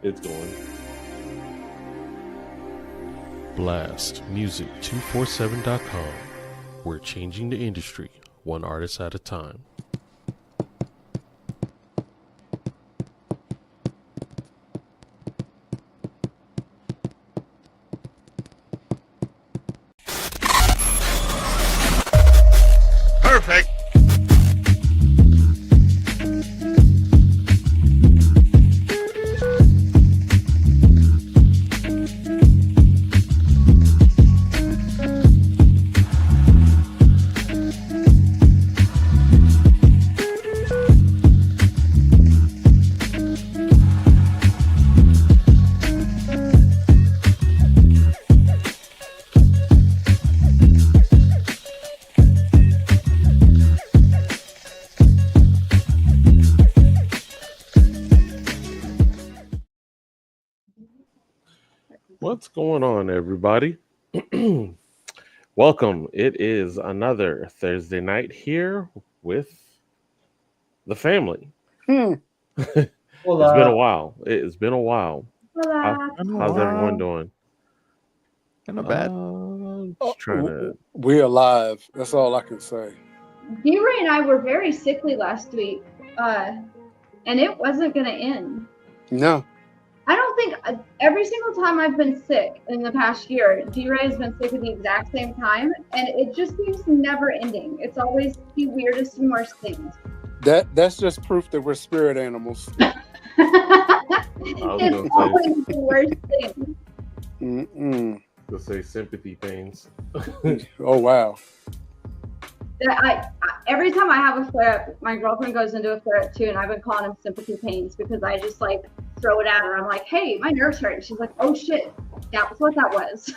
It's going. BlastMusic247.com. We're changing the industry, one artist at a time. Perfect. What's going on, everybody? Welcome. It is another Thursday night here with the family. It's been a while. It's been a while. How's everyone doing? Not bad. Just trying to... We're alive. That's all I can say. DRay and I were very sickly last week, and it wasn't going to end. No. I don't think every single time I've been sick in the past year, DRay has been sick at the exact same time, and it just seems never ending. It's always the weirdest and worst things. That's just proof that we're spirit animals. It's always the worst thing. to say sympathy pains. Oh, wow. Every time I have a flare-up, my girlfriend goes into a flare-up too, and I've been calling them sympathy pains because I just like throw it at her. I'm like, hey, my nerves hurt. And she's like, oh shit, that was what that was.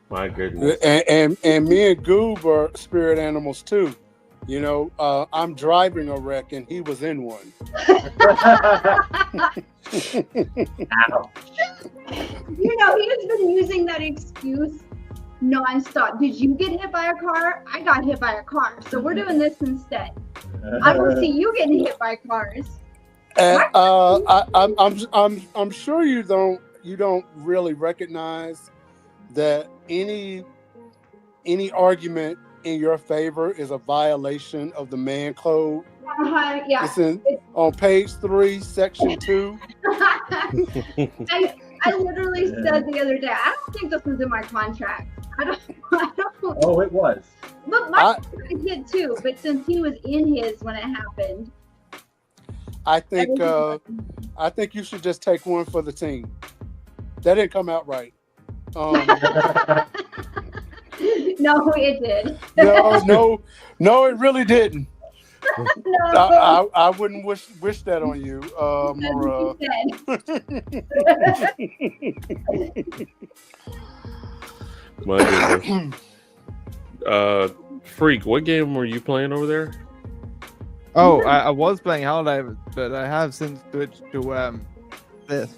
My goodness. And me and Goob are spirit animals too. You know, I'm driving a wreck and he was in one. Ow. You know, he has been using that excuse nonstop. Did you get hit by a car? I got hit by a car, so we're doing this instead. I don't see you getting hit by cars. I'm sure you don't really recognize that any argument in your favor is a violation of the man code. Yeah. It's on page 3, section 2. I literally said the other day, I don't think this was in my contract. I don't. Oh, it was. But my kid too. But since he was in his when it happened, I think you should just take one for the team. That didn't come out right. No, it did. No, it really didn't. No, I wouldn't wish that on you, Maura. My goodness. Freak, what game were you playing over there? Oh, I was playing Holiday, but I have since switched to this.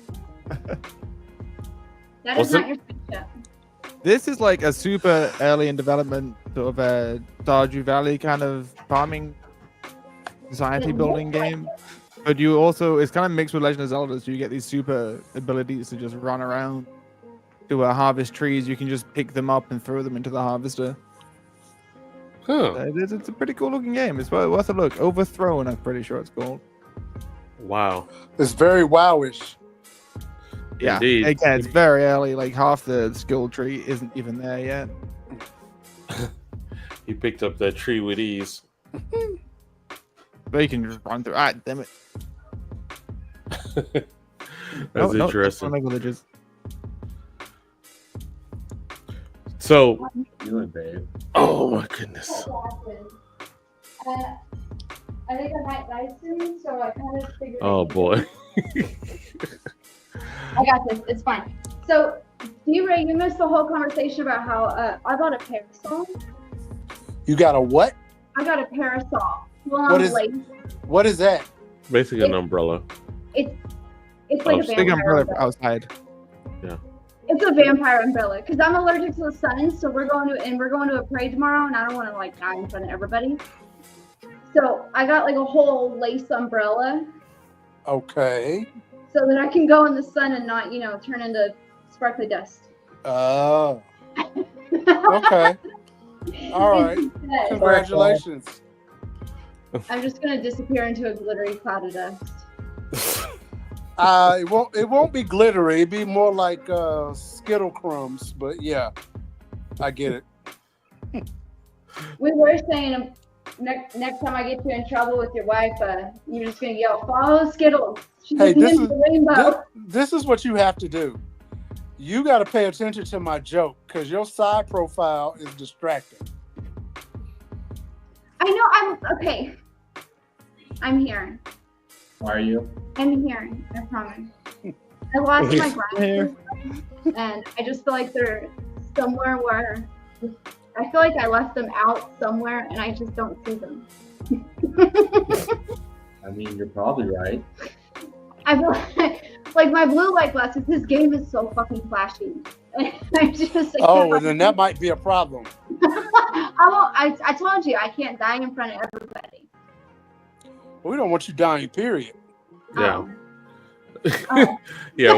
that is not your friendship. This is like a super early in development sort of a Stardew Valley kind of farming society building game. But you also, it's kind of mixed with Legend of Zelda, so you get these super abilities to just run around, to harvest trees. You can just pick them up and throw them into the harvester. Huh. It's a pretty cool looking game. It's worth a look. Overthrown, I'm pretty sure it's called. Wow. It's very wowish. Yeah, Indeed. Again, it's very early. Like half the skill tree isn't even there yet. He picked up that tree with ease. But you can just run through. Ah, damn it. That's interesting. No, villages. So, Doing, babe. oh my goodness. I think I might die soon, so I kind of figured. Oh boy. I got this. It's fine. So, DRay, you missed the whole conversation about how I bought a parasol. You got a what? I got a parasol. What is that? Basically an umbrella. It's like a Big vampire umbrella umbrella. for outside. Yeah. It's a vampire umbrella because I'm allergic to the sun, so we're going to a parade tomorrow, and I don't want to like die in front of everybody. So I got like a whole lace umbrella. Okay. So that I can go in the sun and not, turn into sparkly dust. Oh. Okay. All right. Instead, Congratulations. I'm just gonna disappear into a glittery cloud of dust. It won't be glittery. It'd be more like Skittle crumbs. But yeah, I get it. We were saying next time I get you in trouble with your wife, you're just gonna yell, "Follow Skittles." She's Hey, the rainbow. this is what you have to do. You got to pay attention to my joke because your side profile is distracting. I know. I'm okay. I'm here. Why are you? I'm here. I promise. I lost my glasses, and I just feel like they're somewhere where I feel like I left them out somewhere, and I just don't see them. I mean, you're probably right. I feel like my blue light glasses. This game is so fucking flashy. I'm just like, Oh, and then that might be a problem. I told you I can't die in front of everybody. We don't want you dying, period. Yeah. Oh. Yeah,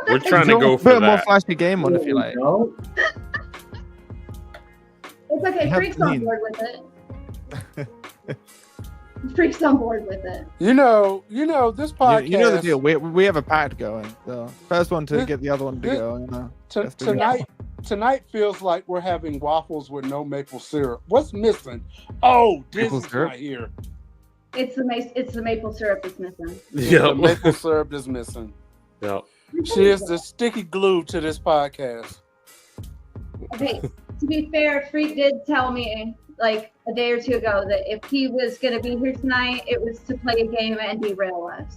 we're trying to go Put for a more that. flashy game on if you like. No? It's okay. You have Freak's on clean. board with it. Freak's on board with it. You know, this podcast. You know the deal. We have a pact going. So first one to get the other one to go. Tonight feels like we're having waffles with no maple syrup. What's missing? Oh, Maple Disney's syrup? not here. It's the maple syrup that's missing. The Yeah. maple syrup is missing. Yeah. She is the sticky glue to this podcast. Okay, to be fair, Freak did tell me like a day or two ago that if he was going to be here tonight, it was to play a game and derail us.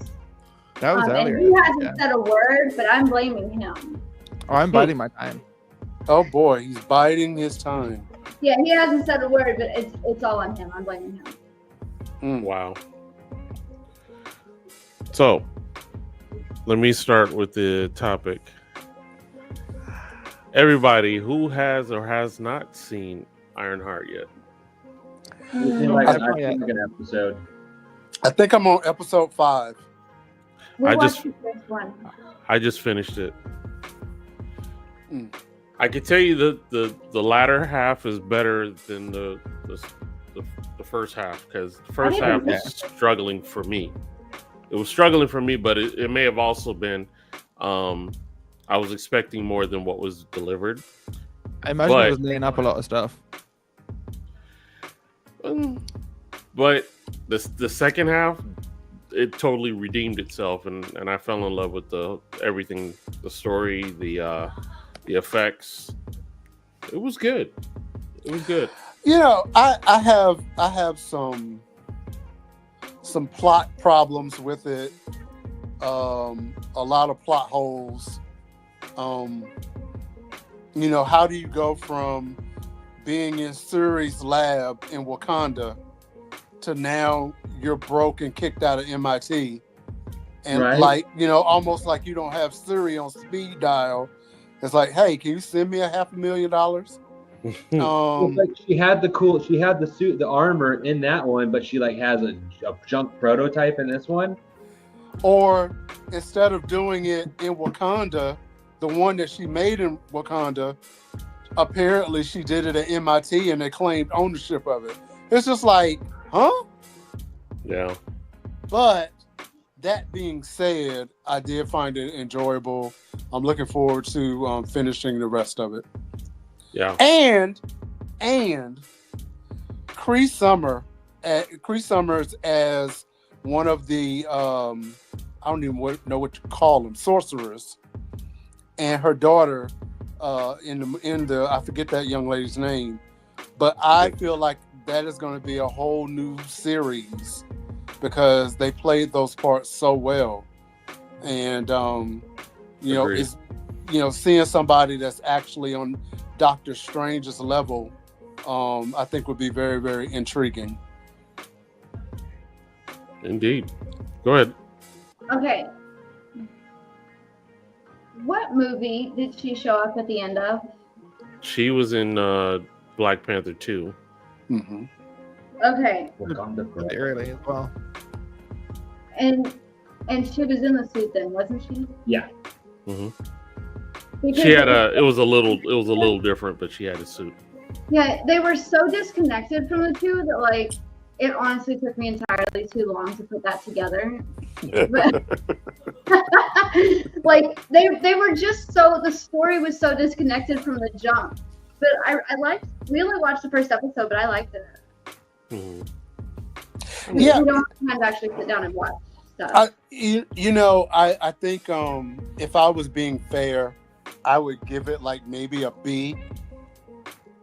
That was And earlier. he hasn't Yeah. said a word, but I'm blaming him. Oh, I'm biding my time. Oh boy, he's biding his time. Yeah, he hasn't said a word, but it's all on him. I'm blaming him. Wow. So, let me start with the topic. Everybody who has or has not seen Ironheart yet. It seemed like I- an episode. I think I'm on episode 5. We I watched just- the first one. I just finished it. Mm. I can tell you that the latter half is better than the first half, because the first half was struggling for me. It was struggling for me, but it may have also been I was expecting more than what was delivered. I imagine But- it was laying up a lot of stuff. But the second half, it totally redeemed itself, and I fell in love with everything, the story, the effects. It was good. It was good. You know, I have some plot problems with it. A lot of plot holes. You know, how do you go from being in Suri's lab in Wakanda to now you're broke and kicked out of MIT, and Right. like, you know, almost like you don't have Suri on speed dial. It's like, hey, can you send me $500,000? It's like she had the suit, the armor in that one, but she like has a junk prototype in this one. Or instead of doing it in Wakanda, the one that she made in Wakanda, apparently she did it at MIT and they claimed ownership of it. It's just like, huh? Yeah. But that being said, I did find it enjoyable. I'm looking forward to finishing the rest of it. Yeah. And Cree Summers as one of the I don't even know what you call them, sorcerers, and her daughter in the I forget that young lady's name, but I feel like that is going to be a whole new series because they played those parts so well, and you know, Agreed. it's, you know, seeing somebody that's actually on Doctor Strange's level, I think would be very, very intriguing. Indeed. Go ahead. Okay. What movie did she show up at the end of? She was in Black Panther 2. Mm-hmm. Okay. Wakanda forever. Early as well. And she was in the suit then, wasn't she? Yeah. hmm Because She had it was a little different, but she had a suit. Yeah, they were so disconnected from the two that like it honestly took me entirely too long to put that together. But, like they were just so the story was so disconnected from the jump. But we only watched the first episode, but I liked it. Mhm. Yeah. We don't have time to actually sit down and watch stuff. I think if I was being fair, I would give it like maybe a B.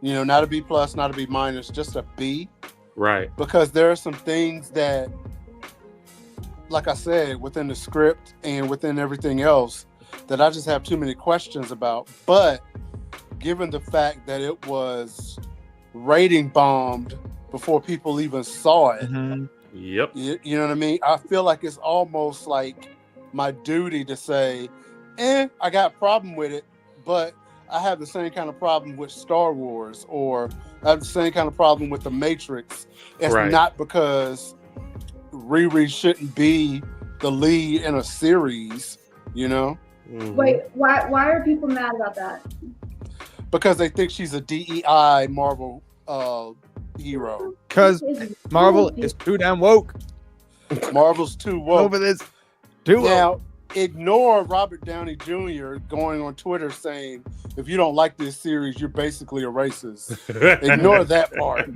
Not a B plus, not a B minus, just a B. Right. Because there are some things that, like I said, within the script and within everything else, that I just have too many questions about. But given the fact that it was rating bombed before people even saw it, Yep. you know what I mean? I feel like it's almost like my duty to say, I got a problem with it, but I have the same kind of problem with Star Wars, or I have the same kind of problem with The Matrix. It's Right. not because Riri shouldn't be the lead in a series, Mhm. Wait, why are people mad about that? because they think she's a DEI Marvel hero. Because Marvel is too damn woke Marvel's too woke. over this. Too woke. Now, ignore Robert Downey Jr. going on Twitter saying, if you don't like this series, you're basically a racist. Ignore that part.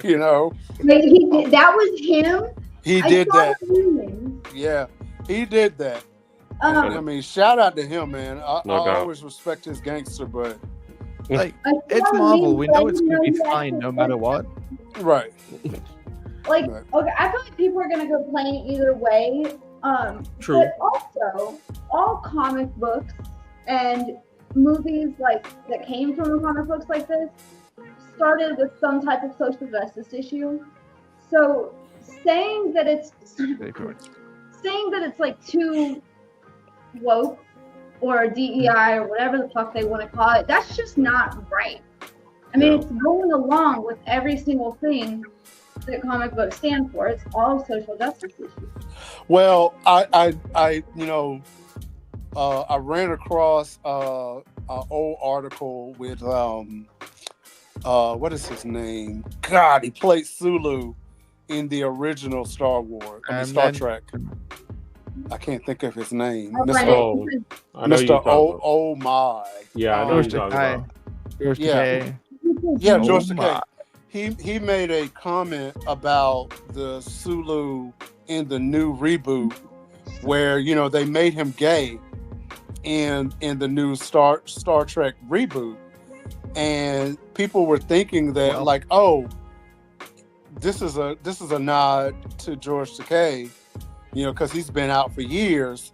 Wait, that was him? He I did saw that. the memes. Yeah, he did that. I mean, shout out to him, man. I doubt. always respect his gangster, but Like, I saw it's the Marvel. memes, We but I know it's didn't going to be know that fine no was matter like- what. right. Like, Right. okay, I feel like people are gonna complain either way. True. But also, all comic books and movies like that came from the comic books like this started with some type of social justice issue. So saying that it's like too woke or DEI or whatever the fuck they want to call it, that's just not right. I mean, it's going along with every single thing that comic books stand for. It's all social justice issues. Well, I ran across an old article with what is his name? God, he played Sulu in the original Star Trek. I can't think of his name. I'll find Oh, it. I know you Mr. talking about. Oh my. Yeah, I know George you talking about. George Yeah. Takei. Yeah, Oh George Takei. my. He made a comment about the Sulu in the new reboot, where they made him gay in the new Star Trek reboot, and people were thinking that like, oh, this is a nod to George Takei, because he's been out for years,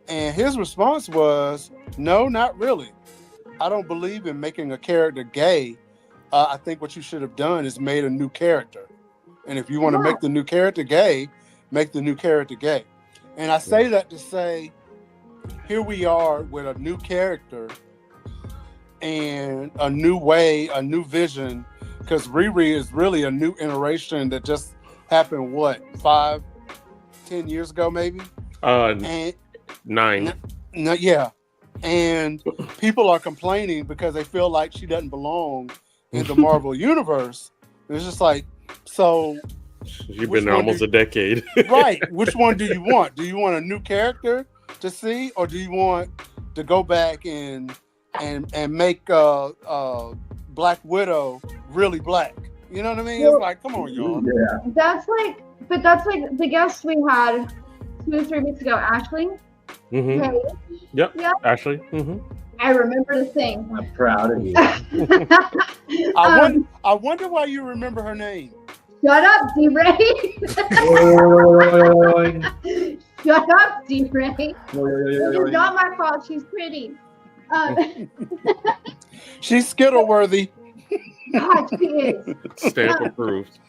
and his response was, no, not really. I don't believe in making a character gay. I think what you should have done is made a new character. And if you want to make the new character gay, make the new character gay. And I say that to say, here we are with a new character and a new way, a new vision, because Riri is really a new iteration that just happened, 5-10 years ago, maybe? And 9. yeah. And people are complaining because they feel like she doesn't belong in the Marvel universe. It's just like, so You've been there almost a decade. right. Which one do you want? Do you want a new character to see, or do you want to go back and make Black Widow really black? You know what I mean? It's like, come on, y'all. Yeah. That's like the guest we had 2 or 3 weeks ago, Ashley. Mm-hmm. Okay. Yep. Yeah. Ashley. Mm-hmm. I remember the thing. I'm proud of you. I wonder why you remember her name. Shut up, DRay. Shut up, DRay. It's not my fault. She's pretty. She's Skittle-worthy. God, she is. Stamp approved.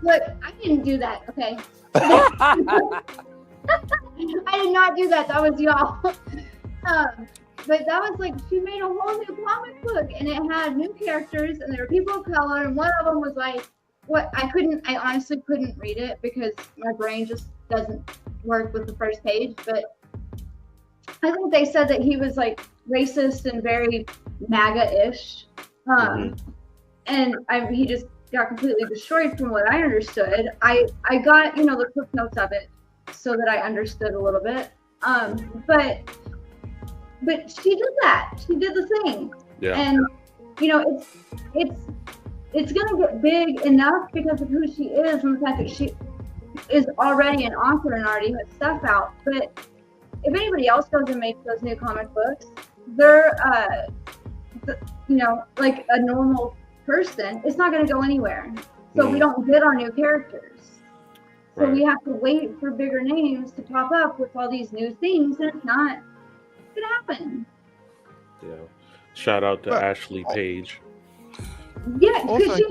Look, I didn't do that, okay? I did not do that. That was y'all. But that was like, she made a whole new comic book, and it had new characters, and there were people of color, and one of them was like, what, I honestly couldn't read it because my brain just doesn't work with the first page, but I think they said that he was like racist and very MAGA-ish. And he just got completely destroyed from what I understood. I got, the quick notes of it so that I understood a little bit. But she did that. She did the thing. Yeah. And, it's going to get big enough because of who she is and the fact that she is already an author and already has stuff out. But if anybody else goes and makes those new comic books, they're, like a normal person, it's not going to go anywhere. So we don't get our new characters. So we have to wait for bigger names to pop up with all these new things, and it's not going to happen. Yeah. Shout out to Ashley Page. Yeah, because she's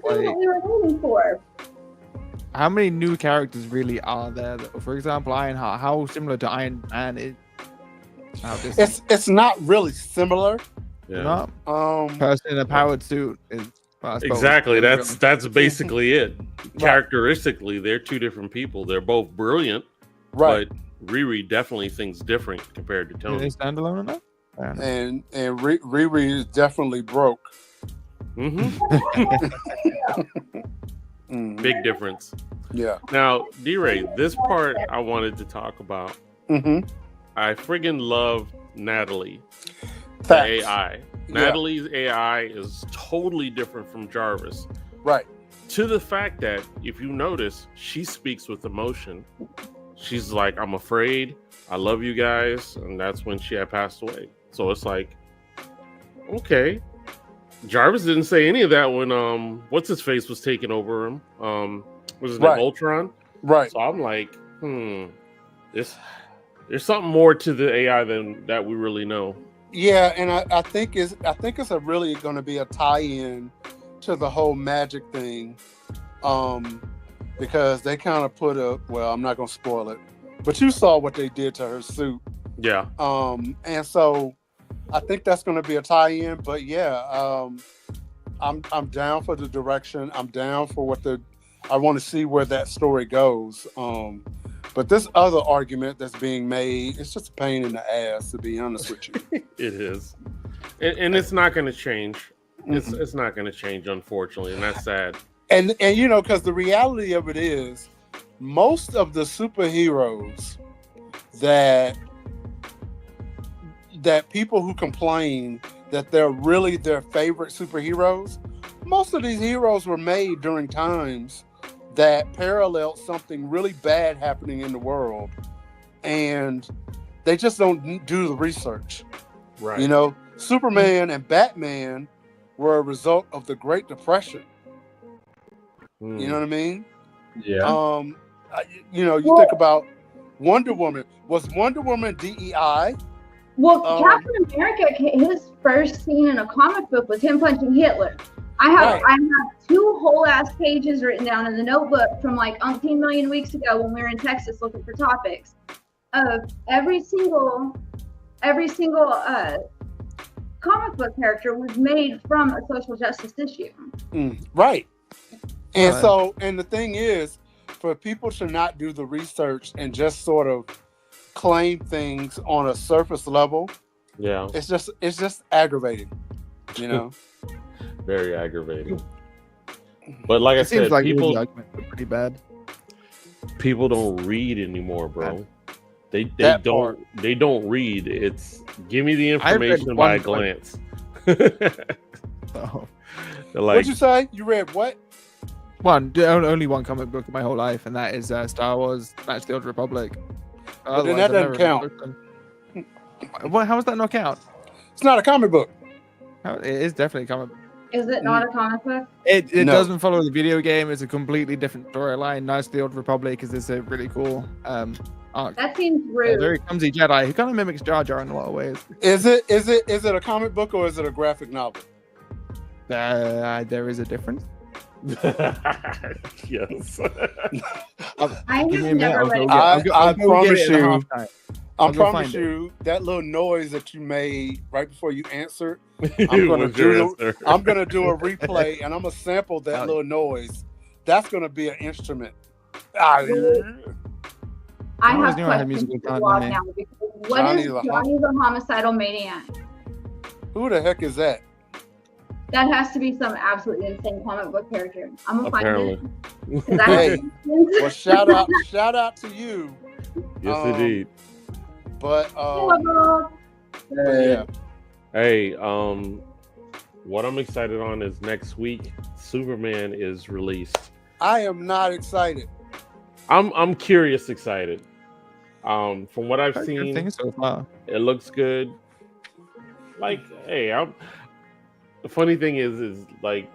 what we were waiting for. How many new characters really are there? For example, Ironheart. How similar to Iron Man is? It's not really similar. Yeah. Person in a powered suit is exactly. That's basically it. Characteristically, they're two different people. They're both brilliant, right? But Riri definitely thinks different compared to Tony. They stand alone enough. And Riri is definitely broke. Big difference. Yeah. Now, DRay, this part I wanted to talk about. I friggin' love Natalie. The AI. Natalie's AI is totally different from Jarvis. Right. To the fact that, if you notice, she speaks with emotion. She's like, I'm afraid. I love you guys. And that's when she had passed away. So it's like, okay. Jarvis didn't say any of that when what's his face was taking over him. Was his name Ultron? Right. So I'm like, there's something more to the AI than that we really know. Yeah, and I think it's a really going to be a tie-in to the whole magic thing, because they kind of put I'm not going to spoil it, but you saw what they did to her suit. Yeah. And so I think that's going to be a tie-in, but yeah, I'm down for the direction. I'm down for I want to see where that story goes. But this other argument that's being made, it's just a pain in the ass, to be honest with you. It is. And it's not going to change. It's not going to change, unfortunately, and that's sad. And because the reality of it is, most of the superheroes that people who complain that they're really their favorite superheroes, most of these heroes were made during times that paralleled something really bad happening in the world, and they just don't do the research. Right. Superman and Batman were a result of the Great Depression. You know what I mean? Yeah. You think about Wonder Woman. Was Wonder Woman DEI? Well, Captain America, his first scene in a comic book was him punching Hitler. I have 2 whole ass pages written down in the notebook from like umpteen million weeks ago when we were in Texas looking for topics of every single comic book character was made from a social justice issue. Right. And and the thing is, for people to not do the research and just sort of claim things on a surface level, it's just aggravating, Very aggravating. But like I said, people are pretty bad. People don't read anymore, bro. They don't read. It's give me the information by a glance. What'd you say? You read what? Only one comic book in my whole life, and that is Star Wars: Knights of the Old Republic. Then that doesn't count. How does that not count? It's not a comic book. It is definitely a comic book. Is it not a comic book? It doesn't follow the video game. It's a completely different storyline. Knights of the Old Republic is a really cool arc. That seems rude. Very clumsy Jedi who kind of mimics Jar Jar in a lot of ways. Is it a comic book or is it a graphic novel? There is a difference. Yes. I I I'll go promise find it. you that little noise that you made right before you answered. It I'm gonna was your do. answer. I'm gonna do a replay, and I'm gonna sample that Oh. little noise. That's gonna be an instrument. Ah, I always have knew I had questions musical for talent Rob in me. now because what Johnny is the Johnny the homicidal maniac? Who the heck is that? That has to be some absolutely insane comic book character. I'm gonna Apparently. find it. 'Cause I Hey. have Well, shout out to you. Yes, indeed. But Hey, yeah, Hey, what I'm excited on is next week, Superman is released. I am not excited. I'm curious excited. From what I've Good seen, thing so far. it looks good. Like, hey, the funny thing is like,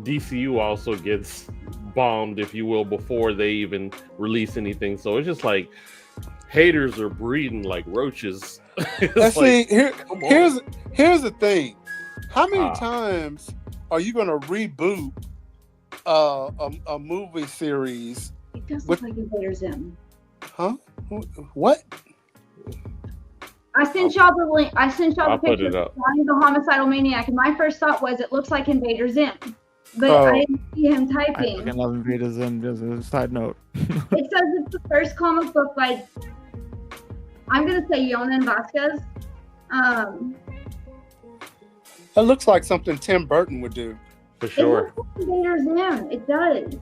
DCU also gets bombed, if you will, before they even release anything. So it's just like haters are breeding like roaches. It's Let's like, see. come on. Here's the thing. How many Ah. times are you gonna reboot a movie series? It does look like Invader Zim. Huh? What? I sent y'all the link. I sent y'all I'll the put picture it of up. Johnny the homicidal maniac, and my first thought was it looks like Invader Zim, but Oh. I didn't see him I typing. fucking love Invaders and just a side note. It says it's the first comic book by, I'm gonna say Yonan Vasquez. That looks like something Tim Burton would do. For It sure. looks like Invader Zim. It does.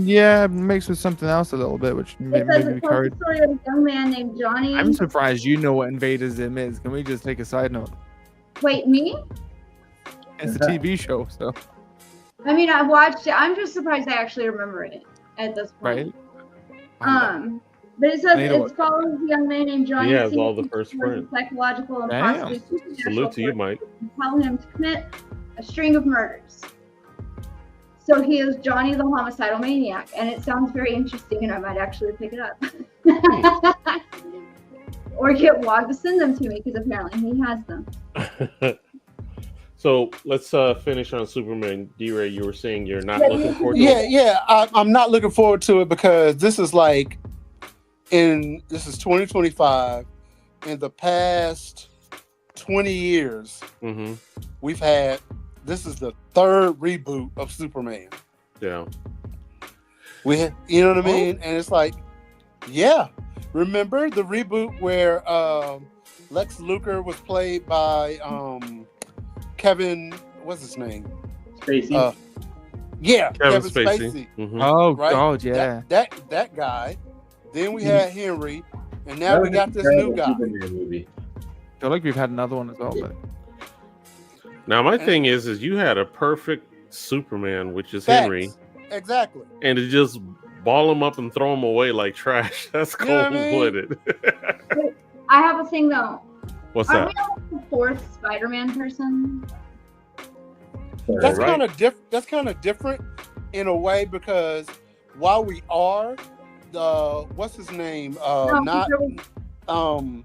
Yeah, mixed with something else a little bit, which It made says me it tells encouraged. the story of a young man named Johnny. I'm surprised you know what Invaders Zim is. Can we just take a side note? Wait, me? It's a TV show, so I mean, I watched it. I'm just surprised I actually remember it at this point. right. But it says I need to it watch. follows a young man named Johnny. He has seeking all the to first towards friends. psychological and Damn. possibly supernatural Salute to you, forces Mike. compel him to commit a string of murders. So he is Johnny the homicidal maniac, and it sounds very interesting, and I might actually pick it up. Or get Wog to send them to me, because apparently he has them. So let's finish on Superman. DRay, you were saying you're not Yeah, looking forward to Yeah, it? yeah. I'm not looking forward to it because this is 2025. In the past 20 years, Mm-hmm. we've had, this is the third reboot of Superman. Yeah. You know what I mean? And it's like, yeah. Remember the reboot where Lex Luthor was played by Kevin, what's his name? Spacey. Yeah, Kevin Kevin Spacey. Spacey. Mhm. Oh Right? God, yeah. That guy. Then we had Henry, and now That we was got a this terrible new guy. Superman movie. I feel like we've had another one as well, but Now my thing is you had a perfect Superman, which is Facts. Henry, Exactly. and to just ball him up and throw him away like trash. That's You know what I mean? cold-blooded. I have a thing though. What's Are that? we on the fourth Spider-Man person? That's Right. kind of That's kind of different in a way because while we are the what's his name? No, Not really-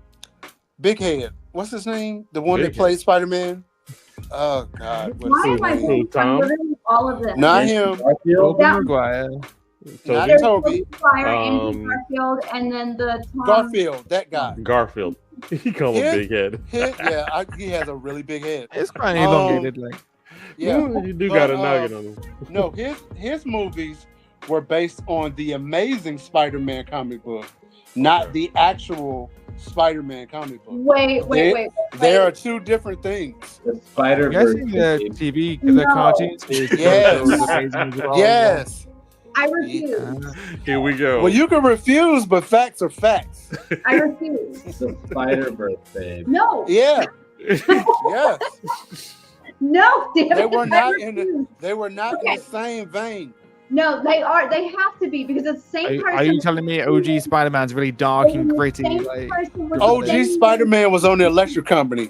Big Head. What's his name? The one Big that played Spider-Man. Oh God. What Why is am his I name? thinking Tom? literally all of them? Not him. Garfield? Tobey That- Maguire. Not There's Toby. Fire, Andrew Um, Garfield, and then the Tom. Garfield. That guy. Garfield. He called him His- Big Head. He has a really big head. It's kind of elongated, like Yeah. You do But, got a nugget on him. No, his movies were based on the Amazing Spider-Man comic book, not the actual Spider-Man comic book. Wait. There are two different things. The you guys Spider-Verse. seen the TV, the No. cartoons? Yes. Yes. I refuse. Here we go. Well, you can refuse, but facts are facts. I refuse. The Spider-Verse, babe. No. Yeah. Yes. No. Damn They it, were I not in refuse. They were not Okay. in the same vein. No, they are. They have to be because it's the same person. Are you telling me OG Spider-Man's really dark and The gritty? same Like, person with the OG same- Spider-Man was on the Electric Company.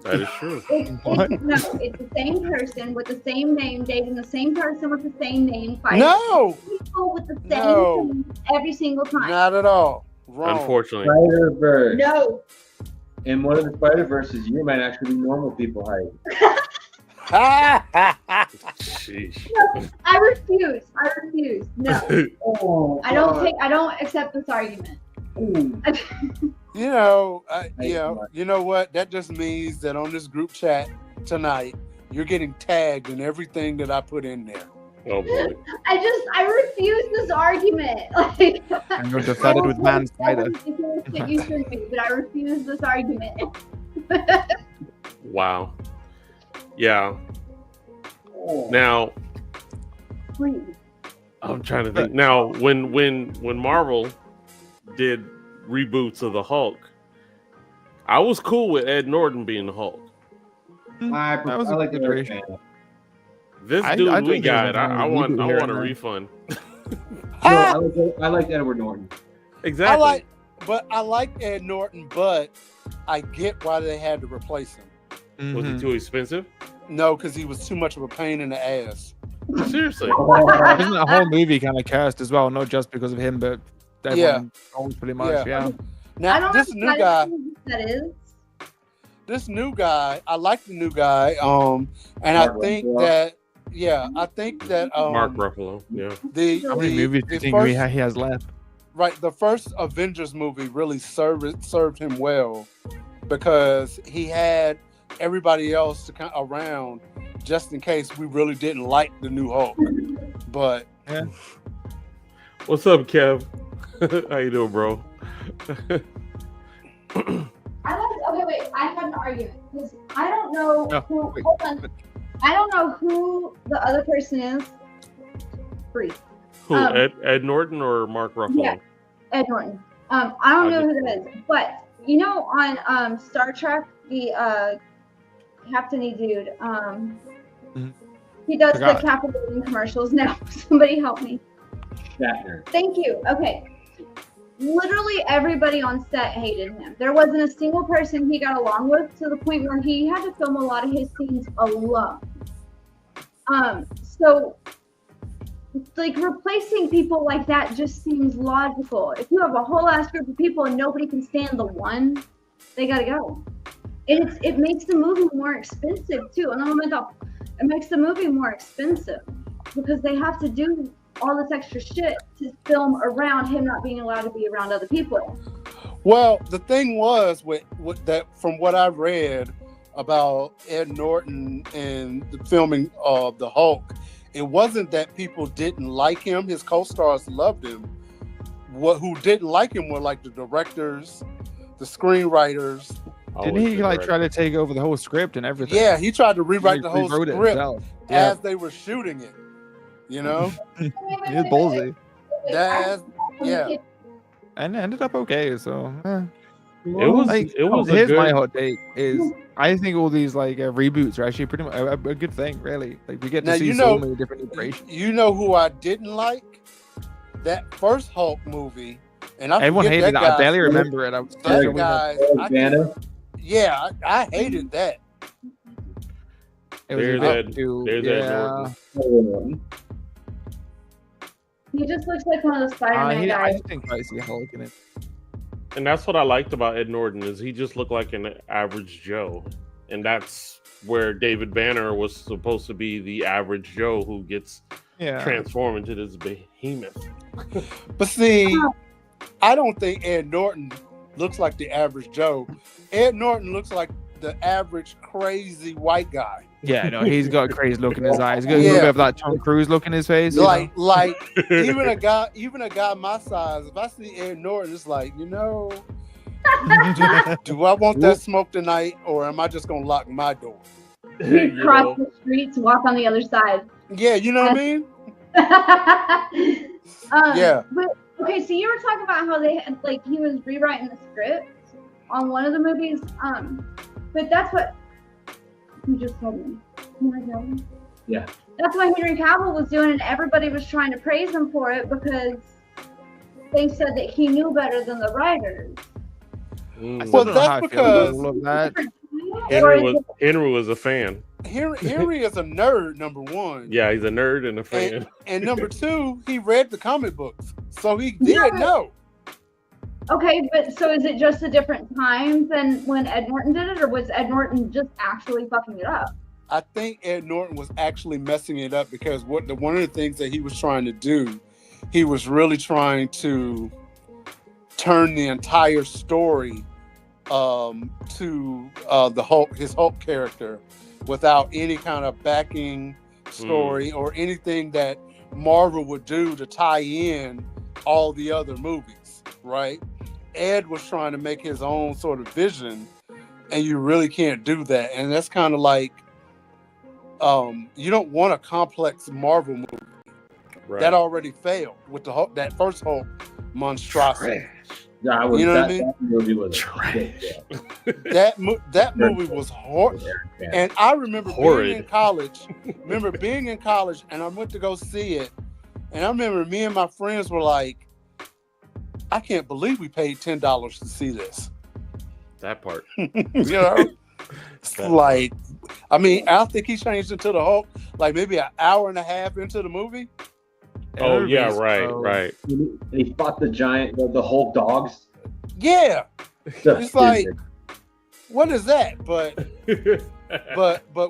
That is true. What? No, it's the same person with the same name, dating the same person with the same name, fighting No, people with the same No. name every single time. not at all. Wrong. Unfortunately. Spider-Verse. No. In one of the Spider-Verses, you might actually be normal people height. Sheesh. I refuse. No. I don't accept this argument. You know, you know what? That just means that on this group chat tonight, you're getting tagged in everything that I put in there. Oh boy. I refuse this argument. Like, And you're defended with man spider. You should be, but I refuse this argument. Wow. Yeah. Now, I'm trying to think. Now, when Marvel did reboots of the Hulk, I was cool with Ed Norton being the Hulk. I like the version. This dude we got, I want a refund. I like Edward Norton. Exactly. I like Ed Norton, but I get why they had to replace him. Was he too expensive? No, because he was too much of a pain in the ass. Seriously. Isn't the whole movie kind of cursed as well? Not just because of him, but everyone owns pretty much. Yeah. Now this new guy. That is. This new guy, I like the new guy. And I think that Mark Ruffalo. Yeah. How many movies do you think he has left? Right, the first Avengers movie really served him well because he had everybody else to kind of around just in case we really didn't like the new Hulk. But yeah. What's up, Kev? How you doing, bro? I have an argument because I don't know who. Hold on. I don't know who the other person is. Free. Who? Ed Norton or Mark Ruffalo? Yeah, Ed Norton. I don't know who that is, but you know, on Star Trek, the Captain-y dude, he does the Captain commercials now. Somebody help me. Shatner. Thank you. Okay. Literally everybody on set hated him. There wasn't a single person he got along with, to the point where he had to film a lot of his scenes alone. So like replacing people like that just seems logical. If you have a whole ass group of people and nobody can stand the one, they gotta go. And it makes the movie more expensive too. It makes the movie more expensive because they have to do all this extra shit to film around him not being allowed to be around other people. Well, the thing was with that, from what I read about Ed Norton and the filming of the Hulk, it wasn't that people didn't like him. His co-stars loved him. Who didn't like him were like the directors, the screenwriters. Didn't he try to take over the whole script and everything? Yeah, he tried to rewrite the whole script as they were shooting it. You know, he was ballsy. And it ended up okay. So here's my hot take is I think all these like reboots are actually pretty much a good thing, really. Like we get to see so many different iterations. You know who I didn't like? That first Hulk movie, and everyone hated it. I barely remember it. I hated that. It was There's Norton. He just looks like one of the Spider-Man guys. I just think I see Hulk in it. And that's what I liked about Ed Norton is he just looked like an average Joe. And that's where David Banner was supposed to be the average Joe who gets transformed into this behemoth. But see, I don't think Ed Norton looks like the average Joe. Ed Norton looks like the average crazy white guy. Yeah, no, he's got a crazy look in his eyes. He's got a little bit of that Tom Cruise look in his face. Like even a guy my size, if I see Ed Norton, it's like, do I want that smoke tonight, or am I just gonna lock my door? Cross the streets, walk on the other side. Yeah, you know what I mean? But okay, so you were talking about how they had he was rewriting the script on one of the movies. But that's what you just told me. Yeah. That's what Henry Cavill was doing, and everybody was trying to praise him for it because they said that he knew better than the writers. Well, that's because Henry was a fan. Henry is a nerd, number one. Yeah, he's a nerd and a fan. And number two, he read the comic books, so he did know. Okay, but so is it just a different time than when Ed Norton did it, or was Ed Norton just actually fucking it up? I think Ed Norton was actually messing it up because one of the things that he was trying to do he was really trying to turn the entire story to the Hulk, his Hulk character, without any kind of backing story or anything that Marvel would do to tie in all the other movies, right? Ed was trying to make his own sort of vision, and you really can't do that. And that's kind of like, you don't want a complex Marvel movie. Right. That already failed with the Hulk, that first Hulk monstrosity. Yeah, you know what I mean? That movie was trash. that movie was horrible. And I remember being in college. And I went to go see it. And I remember me and my friends were like, I can't believe we paid $10 to see this. That part. You know? It's like, I mean, I think he changed into the Hulk like maybe an hour and a half into the movie. Oh yeah, right. And he fought the giant, the Hulk dogs. Yeah, it's like, what is that? But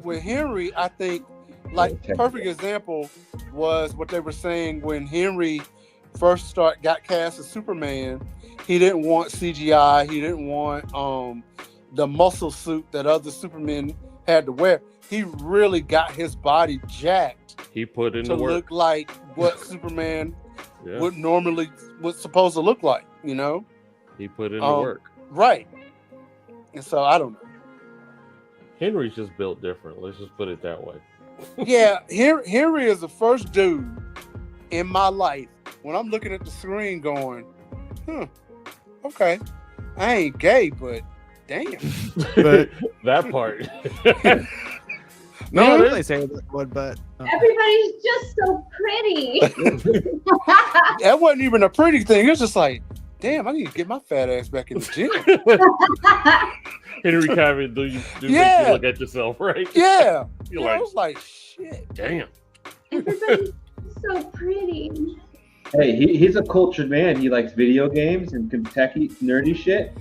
with Henry, I think like perfect example was what they were saying when Henry first got cast as Superman. He didn't want CGI. He didn't want the muscle suit that other Supermen had to wear. He really got his body jacked. He put in to the work. Look like what Superman was supposed to look like, you know? He put in the work. Right. And so I don't know. Henry's just built different. Let's just put it that way. Yeah, Henry is the first dude in my life when I'm looking at the screen going, okay, I ain't gay, but damn. But that part. No, I really say that one, but everybody's just so pretty. That wasn't even a pretty thing. It was just like, damn, I need to get my fat ass back in the gym. Henry Cavill, do make you look at yourself, right? Yeah. You're I was like, shit. Damn. Everybody's so pretty. Hey, he's a cultured man. He likes video games and Kentucky nerdy shit.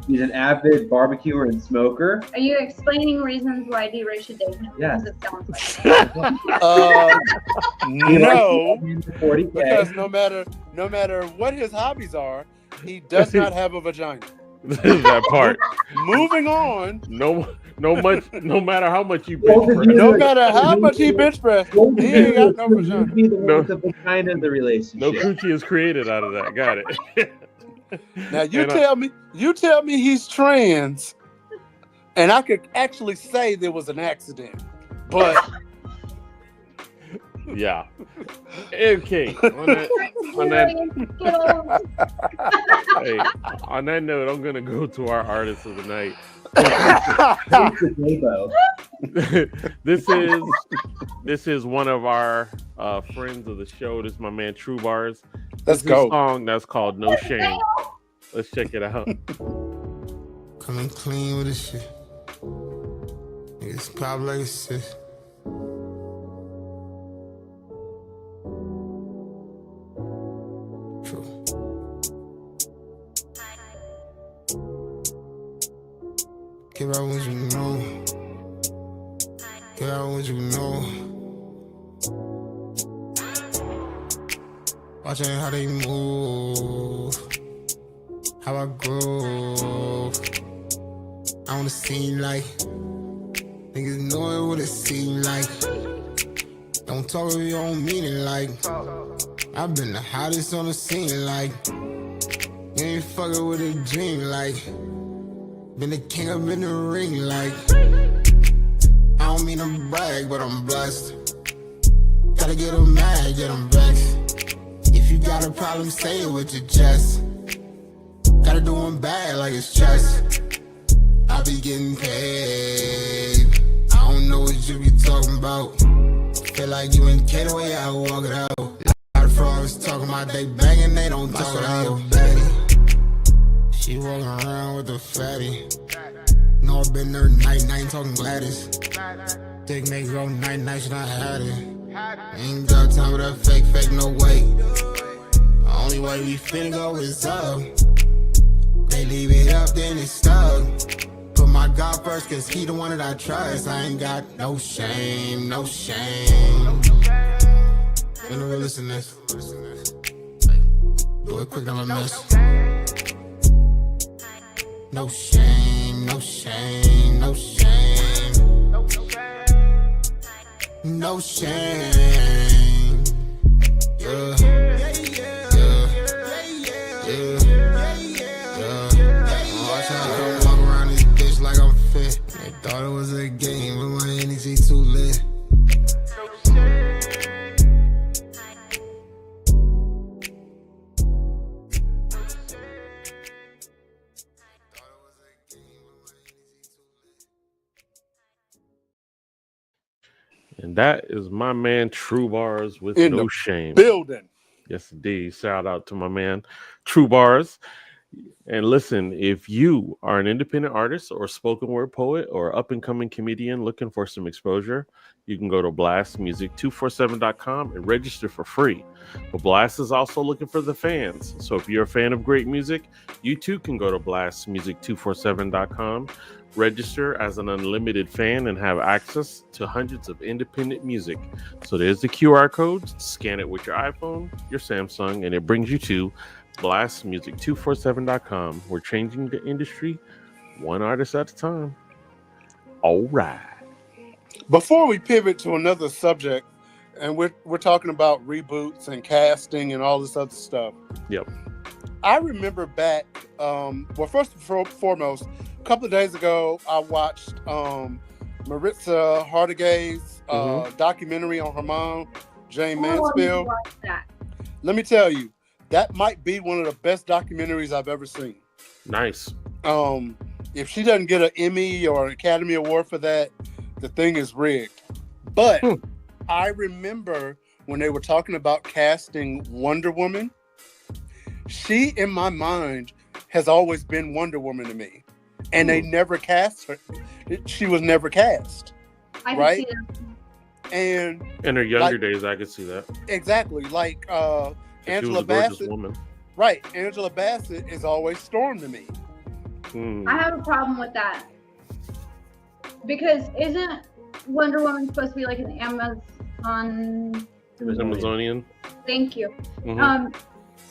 He's an avid barbecuer and smoker. Are you explaining reasons why DRay should date him? Yeah. Because it sounds like no, because no matter what his hobbies are, he does not have a vagina. That part. Moving on. No matter how much you bench press. No matter how much he bench press, he ain't got no vagina. The vagina in the relationship. No coochie is created out of that. Got it. Now you tell me he's trans, and I could actually say there was an accident, but yeah. Okay. On that note, I'm gonna go to our artist of the night. This is one of our friends of the show. This is my man True Bars. Let's go. A song that's called No Shame. Let's check it out. Coming clean with this shit. Niggas pop like a sis. True. Give out what you know. Give out what you know. Watching how they move, how I grow. I wanna seem like niggas know what it seem like. Don't talk if you don't mean it like. I've been the hottest on the scene like. You ain't fucking with a dream like. Been the king up in the ring like. I don't mean to brag, but I'm blessed. Gotta get them mad, get them vexed. If you got a problem, say it with your chest. Gotta do them bad like it's chess. I be getting paid. I don't know what you be talking about. Feel like you in K the way I walk it out. A lot of frogs talking about they banging, they don't talk it out. She walking around with a fatty. No, I've been there night, talking Gladys. Dick make go night, should I had it. Ain't got time for that fake, no way. Only way we finna go is up. They leave it up, then it's stuck. Put my God first, cause he the one that I trust. I ain't got no shame, no shame. And the realest in this. Do it quick, I'm a mess. No shame, no shame, no shame. No shame. Yeah. I try to walk around this bitch like I'm fit. They thought it was a game, but my energy too lit. And that is my man True Bars with In No the Shame. Building. Yes, indeed. Shout out to my man True Bars. And listen, if you are an independent artist or spoken word poet or up and coming comedian looking for some exposure, you can go to blastmusic247.com and register for free. But Blast is also looking for the fans. So if you're a fan of great music, you too can go to blastmusic247.com, register as an unlimited fan, and have access to hundreds of independent music. So there's the QR code, scan it with your iPhone, your Samsung, and it brings you to blastmusic247.com. We're changing the industry one artist at a time. All right. Before we pivot to another subject, and we're talking about reboots and casting and all this other stuff. Yep. I remember back, first and foremost, a couple of days ago, I watched Maritza Hargitay's documentary on her mom, Jane Mansfield. Let me tell you, that might be one of the best documentaries I've ever seen. Nice. If she doesn't get an Emmy or an Academy Award for that, the thing is rigged. But I remember when they were talking about casting Wonder Woman, she, in my mind, has always been Wonder Woman to me. And they never cast her. She was never cast. I can right? see that. And in her younger days, I could see that. Exactly. Like Angela Bassett. Woman. Right. Angela Bassett is always Storm to me. I have a problem with that. Because isn't Wonder Woman supposed to be like an Amazonian? Thank you.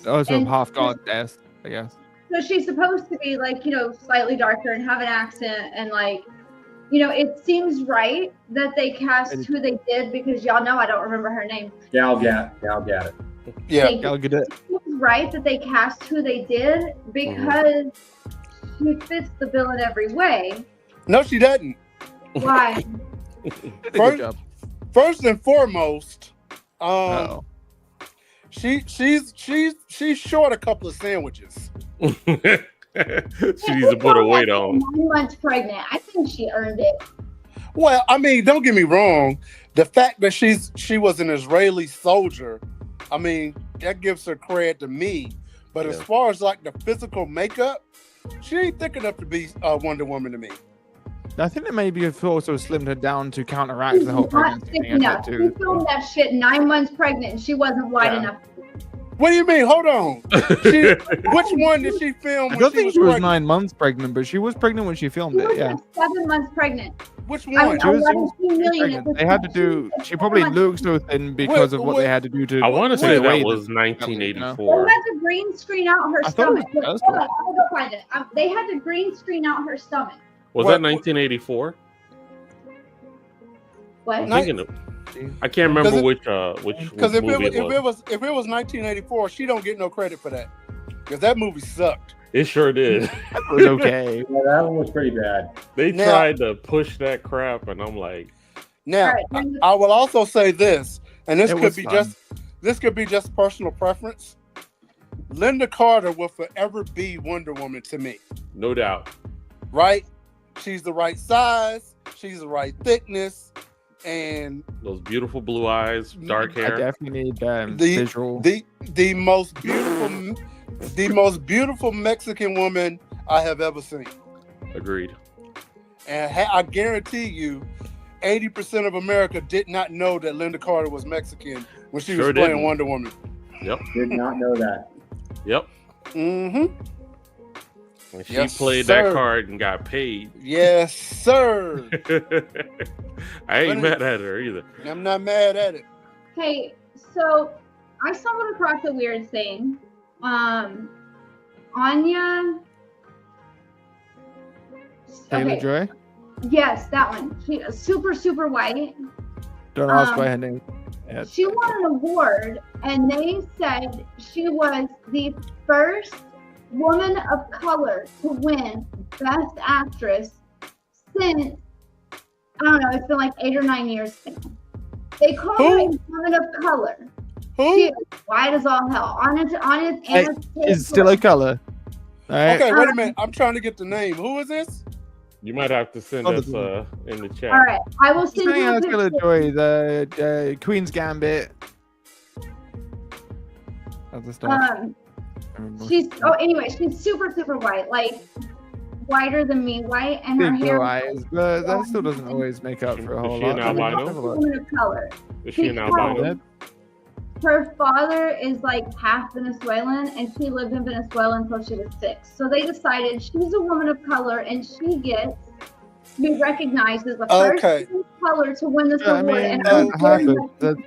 Also half god death, I guess. So she's supposed to be like, slightly darker and have an accent and like, it seems right that they cast who they did because y'all know I don't remember her name. Gal Gadot. Yeah. Gal Gadot. It seems right that they cast who they did because she fits the bill in every way. No, she doesn't. Why? First and foremost, she's short a couple of sandwiches. She needs to put her weight on. 9 months pregnant. I think she earned it. Well, I mean, don't get me wrong. The fact that she was an Israeli soldier, I mean, that gives her credit to me. But as far as like the physical makeup, she ain't thick enough to be Wonder Woman to me. I think that maybe have also slimmed her down to counteract the whole pregnancy thing. She filmed that shit 9 months pregnant and she wasn't wide enough. What do you mean? Hold on. Which one did she film? I don't think she was 9 months pregnant, but she was pregnant when she filmed it. Yeah. 7 months pregnant. Which one? They had to do. She probably looked so thin because of what they had to do to. I want to say that was 1984. They had to green screen out her stomach. Hold on, I'll go find it. They had to green screen out her stomach. Was that 1984? What? I'm thinking of, I can't remember which because if it was 1984, she don't get no credit for that because that movie sucked. It sure did. It was okay. Yeah, that one was pretty bad. They tried to push that crap, and I'm like. Now, I will also say this, and this could be just personal preference. Linda Carter will forever be Wonder Woman to me. No doubt. Right? She's the right size. She's the right thickness. And those beautiful blue eyes, dark hair. I definitely need visual. The most beautiful Mexican woman I have ever seen. Agreed. And I guarantee you, 80% of America did not know that Linda Carter was Mexican when she was playing Wonder Woman. Yep. Did not know that. Yep. Mm-hmm. And she played that card and got paid. Yes, sir. I ain't mad at her either. I'm not mad at it. Hey, So I stumbled across a weird thing. Anya. Taylor-Joy? Yes, that one. She super, super white. Don't ask why her name. Yeah. She won an award, and they said she was the first woman of color to win Best Actress since, I don't know, it's been like 8 or 9 years now. They call her a woman of color. She is white as all hell. Is still a color. All right. Okay, wait a minute. I'm trying to get the name. Who is this? You might have to send us in the chat. All right, I will send you a picture. Taylor-Joy, the Queen's Gambit. Other stuff. Anyway, she's super, super white, like whiter than me, white, and her Big hair. blue eyes, but that still doesn't always make up for a whole Is she an lot. albino? Woman of color. Is she an albino? Her father is like half Venezuelan, and she lived in Venezuela until she was 6. So they decided she's a woman of color, and she gets to be recognized as the first woman of color to win this award. Mean, and that's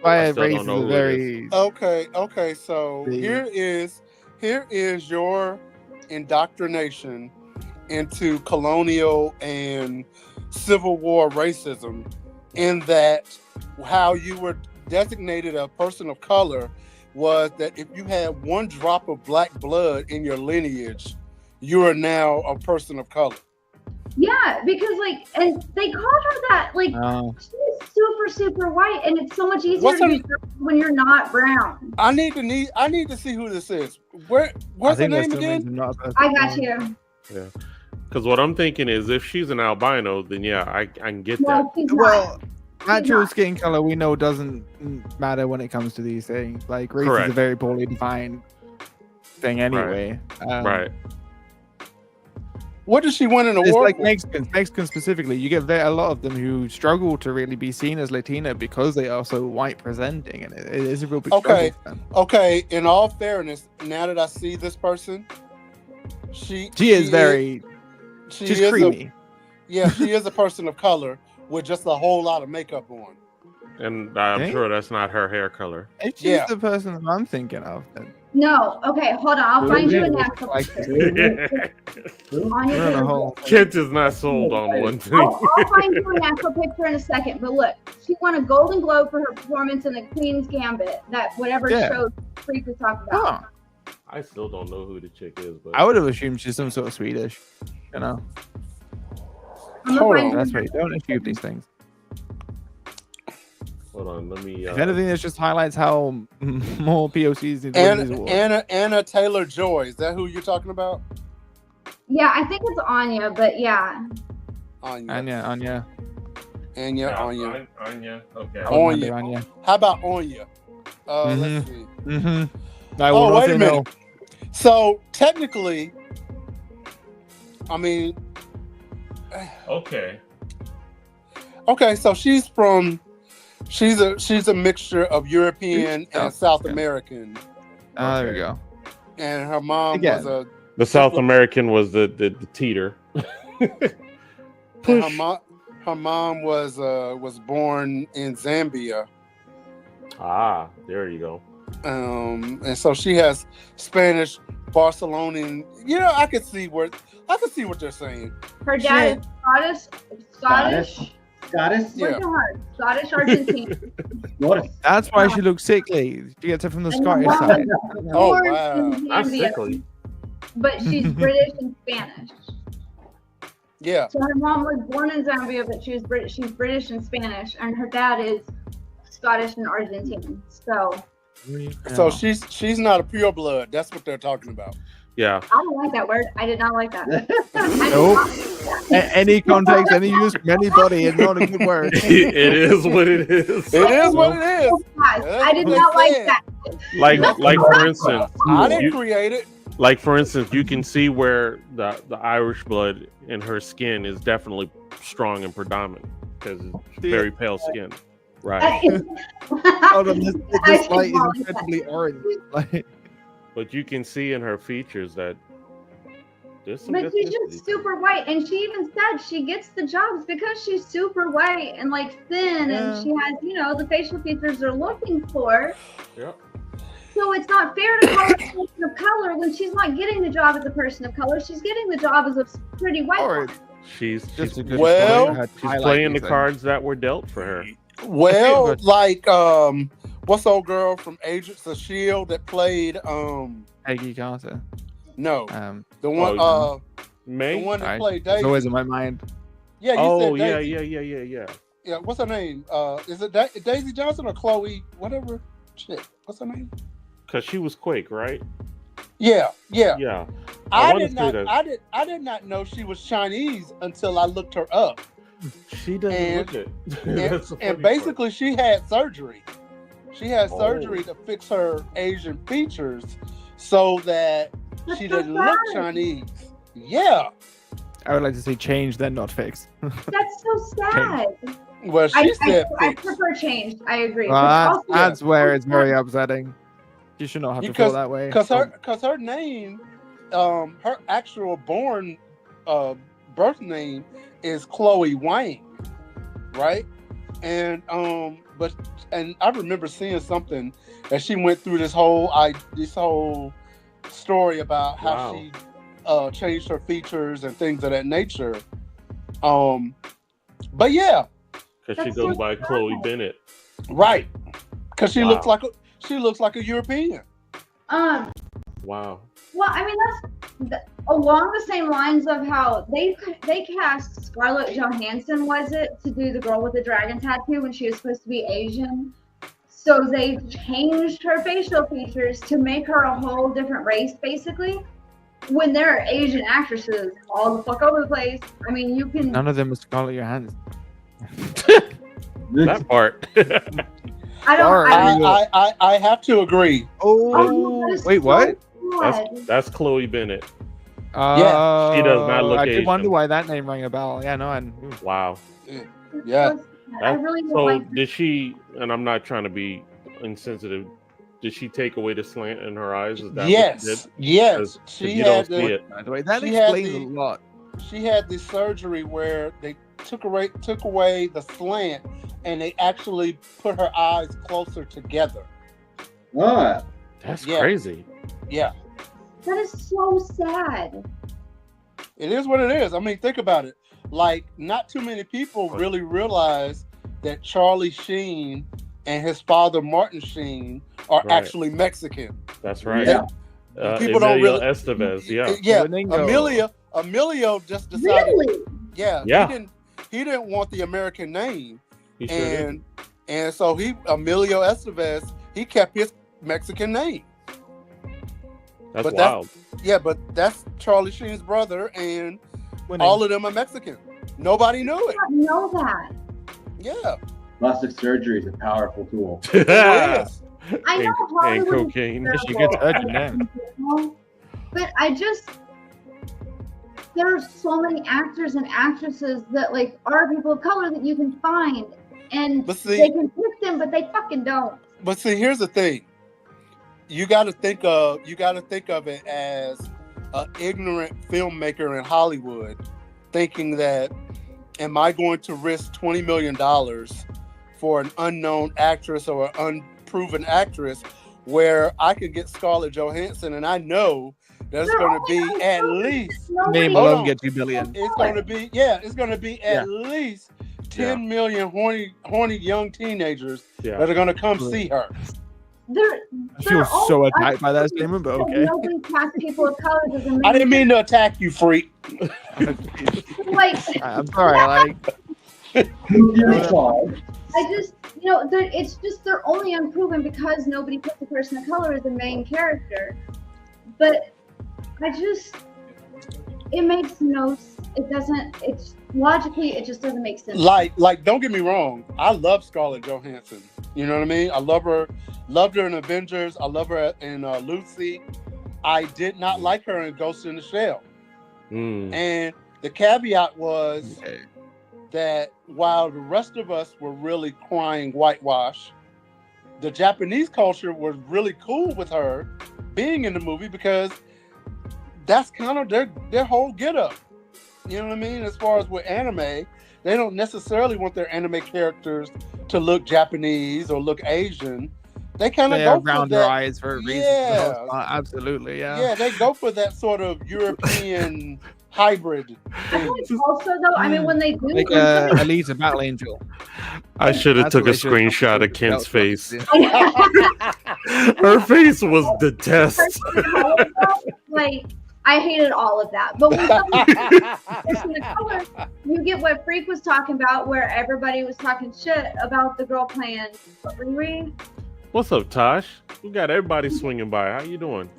why race is very. Okay. So here is your indoctrination into colonial and Civil War racism, in that how you were designated a person of color was that if you had one drop of black blood in your lineage, you are now a person of color. Yeah, because and they called her that. She's super, super white, and it's so much easier to be when you're not brown. I need to see who this is. What's her name again? I got you. Yeah, because what I'm thinking is, if she's an albino, then yeah, I can get No, that. she's Well, not. natural skin color we know doesn't matter when it comes to these things. Like race is a very poorly defined thing anyway. Right. What does she win an award? It's like Mexicans specifically. You get a lot of them who struggle to really be seen as Latina because they are so white presenting, and it is a real big struggle for them. Okay. In all fairness, now that I see this person, she's creamy. she is a person of color with just a whole lot of makeup on. And I'm sure that's not her hair color. If she's the person that I'm thinking of, then. No, okay, hold on. I'll find you an actual picture. Kent is not sold on one thing. I'll find you an actual picture in a second. But look, she won a Golden Globe for her performance in the Queen's Gambit. That whatever show Freak was talking about. I still don't know who the chick is, but I would have assumed she's some sort of Swedish. You know. Hold on. That's right. Don't assume these things. Hold on, let me. If anything, this just highlights how more POCs need Anna Taylor-Joy. Is that who you're talking about? Yeah, I think it's Anya, but yeah. Anya. Anya. Okay. Anya. How about Anya? Let's see. Wait a minute. So technically, I mean. Okay. So she's a mixture of European and South American. There we go. And her mom was the South American was the teeter. Her mom was born in Zambia. Ah, there you go. And so she has Spanish, Barcelonian. I could see what they're saying. Her dad is Scottish. Yeah. Scottish Argentine. That's why she looks sickly. She gets it from the Scottish side. Oh wow, I'm sickly. But she's British and Spanish. Yeah. So her mom was born in Zambia, but she's British and Spanish, and her dad is Scottish and Argentine. So she's not a pure blood. That's what they're talking about. Yeah. I don't like that word. I did not like that. Nope. Any context, any use from anybody is not a good word. It is what it is. It is what it is. I did not like that. Like for instance, I didn't create it. Like for instance, you can see where the Irish blood in her skin is definitely strong and predominant because it's very pale skin. Right. This light is incredibly orange. But you can see in her features that But she's just super white, and she even said she gets the jobs because she's super white and like thin, and she has, the facial features they're looking for. Yep. So it's not fair to call her a person of color when she's not getting the job as a person of color. She's getting the job as a pretty white woman. She's Just playing the cards that were dealt for her. Well, like what's the old girl from Agents of S.H.I.E.L.D. that played Peggy Carter. No, the one May. The one that played Daisy. It's always in my mind. Yeah, you said Daisy. Yeah. Yeah, what's her name? Is it Daisy Johnson or Chloe? Whatever. Shit, what's her name? Because she was Quake, right? Yeah. I did not know she was Chinese until I looked her up. She doesn't look it. And basically, she had surgery. She had surgery to fix her Asian features so that she didn't look Chinese. Yeah. I would like to see change, then not fix. That's so sad. Well, she said I prefer changed. I agree. Well, that's where it's very upsetting. You should not have to feel that way. Because her name, her actual born birth name is Chloe Wang, right? And I remember seeing something that she went through this whole story about how she changed her features and things of that nature. But yeah, because she goes by Chloe Bennett, right? Because she looks like a European. Wow. Well, I mean, that's along the same lines of how they cast Scarlett Johansson, was it, to do the girl with the dragon tattoo when she was supposed to be Asian. So they changed her facial features to make her a whole different race, basically. When there are Asian actresses all the fuck over the place, I mean, you can. None of them are Scarlett Johansson. That part. I have to agree. Wait, what? That's Chloe Bennett. Yeah, she does not look I Asian. did wonder why that name rang a bell. Yeah, no, wow. Yeah. I really don't so like did she? And I'm not trying to be insensitive. Did she take away the slant in her eyes? Is that yes. What she did? Yes. She had it. By the way, that explains a lot. She had this surgery where they took away the slant, and they actually put her eyes closer together. What? That's crazy. Yeah. That is so sad. It is what it is. I mean, think about it. Like, not too many people really realize that Charlie Sheen and his father Martin Sheen are actually Mexican. That's right. People don't really. Estevez, Yeah. Emilio just decided. Really? Yeah. He didn't want the American name, and so Emilio Estevez, he kept his Mexican name. That's wild. But that's Charlie Sheen's brother, and all of them are Mexican. Nobody knew it. I didn't know that. Yeah. Plastic surgery is a powerful tool. It is. I know and cocaine. She gets urgent now. But there are so many actors and actresses that are people of color that you can find, and they can pick them, but they fucking don't. But see, here's the thing. You got to think of it as an ignorant filmmaker in Hollywood, thinking that, am I going to risk $20 million for an unknown actress or an unproven actress, where I could get Scarlett Johansson, and I know there's going to be at least name alone get $2 billion. It's going to be at least 10 million horny young teenagers that are going to come see her. I feel so attacked by that statement, but okay. Nobody casts people of color. I didn't mean to attack you, freak. I'm sorry. I just, it's just they're only unproven because nobody puts a person of color as the main character. But it makes logically, it just doesn't make sense. Like, don't get me wrong. I love Scarlett Johansson. You know what I mean? I love her. Loved her in Avengers. I love her in Lucy. I did not like her in Ghost in the Shell. And the caveat was that while the rest of us were really crying whitewash, the Japanese culture was really cool with her being in the movie because that's kind of their whole get up. You know what I mean? As far as with anime, they don't necessarily want their anime characters to look Japanese or look Asian. They kind of go for round that. their eyes for a reason. Yeah, absolutely. Yeah, they go for that sort of European hybrid. I think also though, I mean, when they do, like Elisa Battle Angel. I should have That's took what a they should've screenshot done. of Kent's face. yeah. Her face was the test. Like I hated all of that. But when someone the color, you get what Freak was talking about, where everybody was talking shit about the girl playing DRay. What's up, Tosh? We got everybody swinging by. How you doing?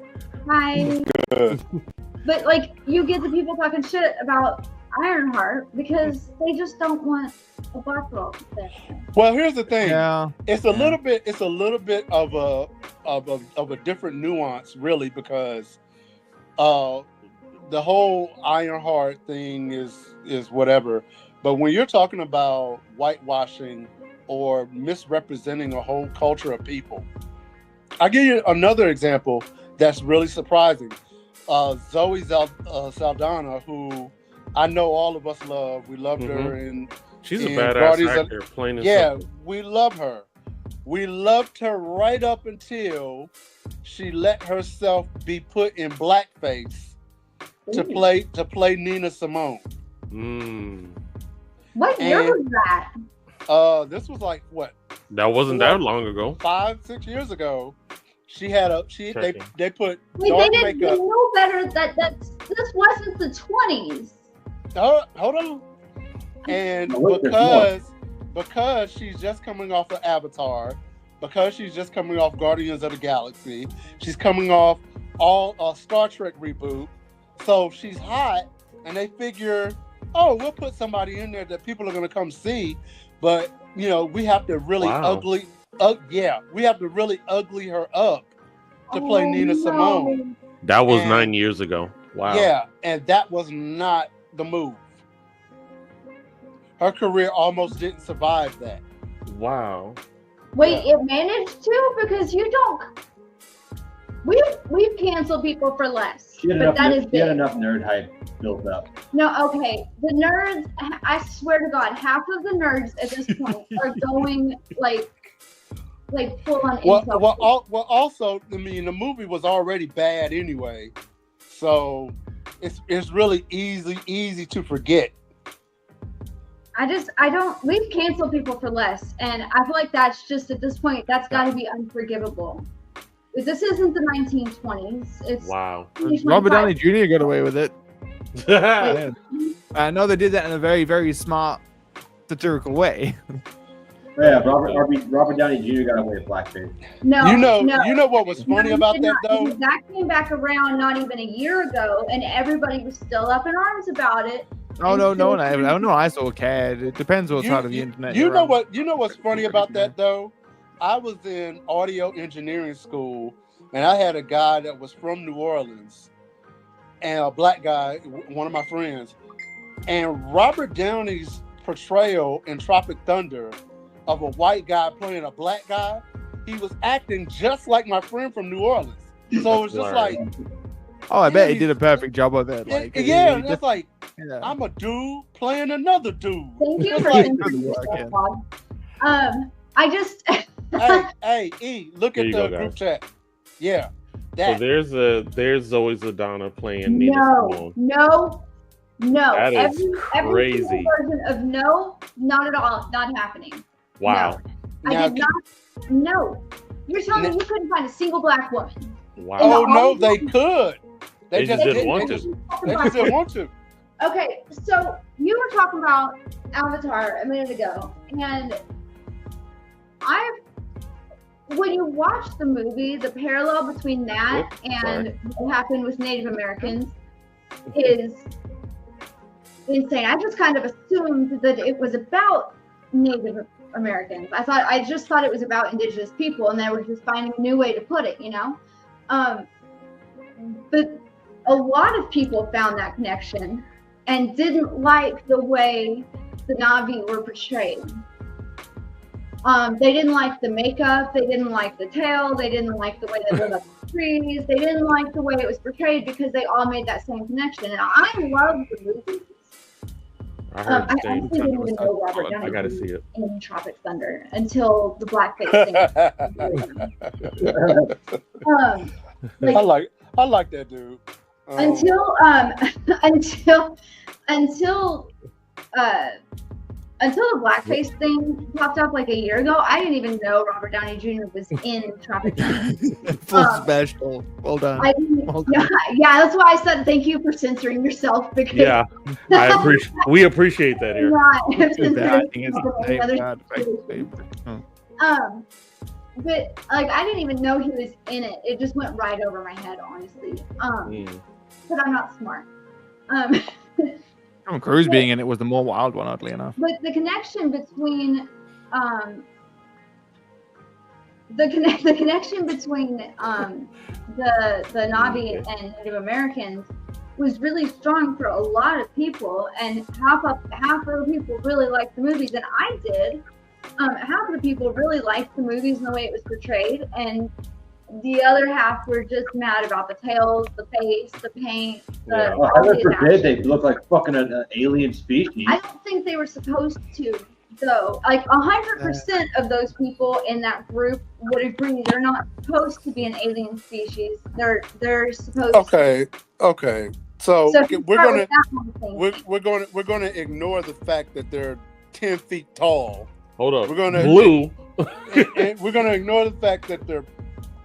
Hi. But like, you get the people talking shit about Ironheart because they just don't want a black girl there. Well, here's the thing. Yeah. It's a little bit of a different nuance, really, because the whole Ironheart thing is whatever. But when you're talking about whitewashing or misrepresenting a whole culture of people, I'll give you another example that's really surprising. Zoe Saldana, who I know all of us love. We loved her in She's a in badass Guardians actor, plain and yeah, simple. we love her. We loved her right up until she let herself be put in blackface to play Nina Simone. What year was that? This was like what? That wasn't that long ago. 5-6 years ago. She had they put Wait, dark they makeup. know better that this wasn't the 20s. Hold on. And because she's just coming off of Avatar, because she's just coming off Guardians of the Galaxy, she's coming off all Star Trek reboot. So she's hot, and they figure, oh, we'll put somebody in there that people are going to come see, but you know, we have to really we have to really ugly her up to play Nina Simone. That was 9 years ago. Wow. Yeah, and that was not the move. Her career almost didn't survive that. Wow. Wait, it managed to? Because you don't. We've canceled people for less, She had enough nerd hype built up. No, okay. The nerds, I swear to God, half of the nerds at this point are going like full on incel. Well, also, I mean, the movie was already bad anyway, so it's really easy to forget. We've canceled people for less, and I feel like that's just at this point, that's got to be unforgivable. This isn't the 1920s. It's wow. Robert Downey Jr. got away with it. I know they did that in a very, very smart, satirical way. Yeah, Robert Downey Jr. got away with blackface. No, you know what was funny about that though? That came back around not even a year ago, and everybody was still up in arms about it. Oh no, I don't know. I still cared. It depends what side of the internet. You know what's funny about that though? I was in audio engineering school, and I had a guy that was from New Orleans, and a black guy, one of my friends, and Robert Downey's portrayal in Tropic Thunder of a white guy playing a black guy, he was acting just like my friend from New Orleans. So it was just like, oh, I bet he did a perfect job of it. Like, that's like, I'm a dude playing another dude. Thank you for I just hey, E, look at the group chat. Yeah. That. So there's Zoe Saldana playing Nina Simone. No. That is crazy. Every version of no, not at all, not happening. Wow. No. I did not. No. You're telling me you couldn't find a single black woman? Wow. Oh no, they could. They just didn't want to. They just didn't want to. Okay, so you were talking about Avatar a minute ago, and when you watch the movie, the parallel between that and what happened with Native Americans is insane. I just kind of assumed that it was about Native Americans. I just thought it was about indigenous people, and they were just finding a new way to put it, you know? But a lot of people found that connection and didn't like the way the Na'vi were portrayed. They didn't like the makeup. They didn't like the tail. They didn't like the way they lit up the trees. They didn't like the way it was portrayed because they all made that same connection. And I love the movies. I heard I actually didn't even know Robert Downey I gotta see it. in Tropic Thunder until the blackface thing. I like that dude. Until the blackface thing popped up like a year ago, I didn't even know Robert Downey Jr. was in Tropic Thunder. Full special. Well done. Yeah, that's why I said thank you for censoring yourself because we appreciate that here. But like I didn't even know he was in it. It just went right over my head, honestly. But I'm not smart. Tom Cruise being in it was the more wild one, oddly enough. But the connection between the connection between the Na'vi and Native Americans was really strong for a lot of people, and half of the people really liked the movies, and I did. Half of the people really liked the movies and the way it was portrayed, and the other half were just mad about the tails, the face, the paint. Heaven forbid they look like fucking an alien species. I don't think they were supposed to, though. Like 100% of those people in that group would agree they're not supposed to be an alien species. They're supposed. Okay. So we're gonna ignore the fact that they're 10 feet tall. Hold up. We're gonna blue. and we're gonna ignore the fact that they're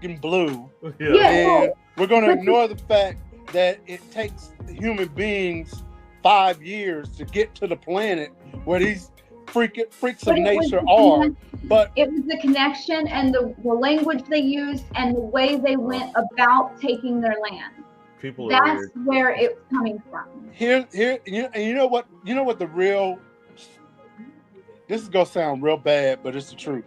in blue. Yeah. And we're gonna ignore the fact that it takes human beings 5 years to get to the planet where these freaks of nature are. But it was the connection and the language they used and the way they went about taking their land. That's where it's coming from. Here, you know what the real. This is gonna sound real bad, but it's the truth.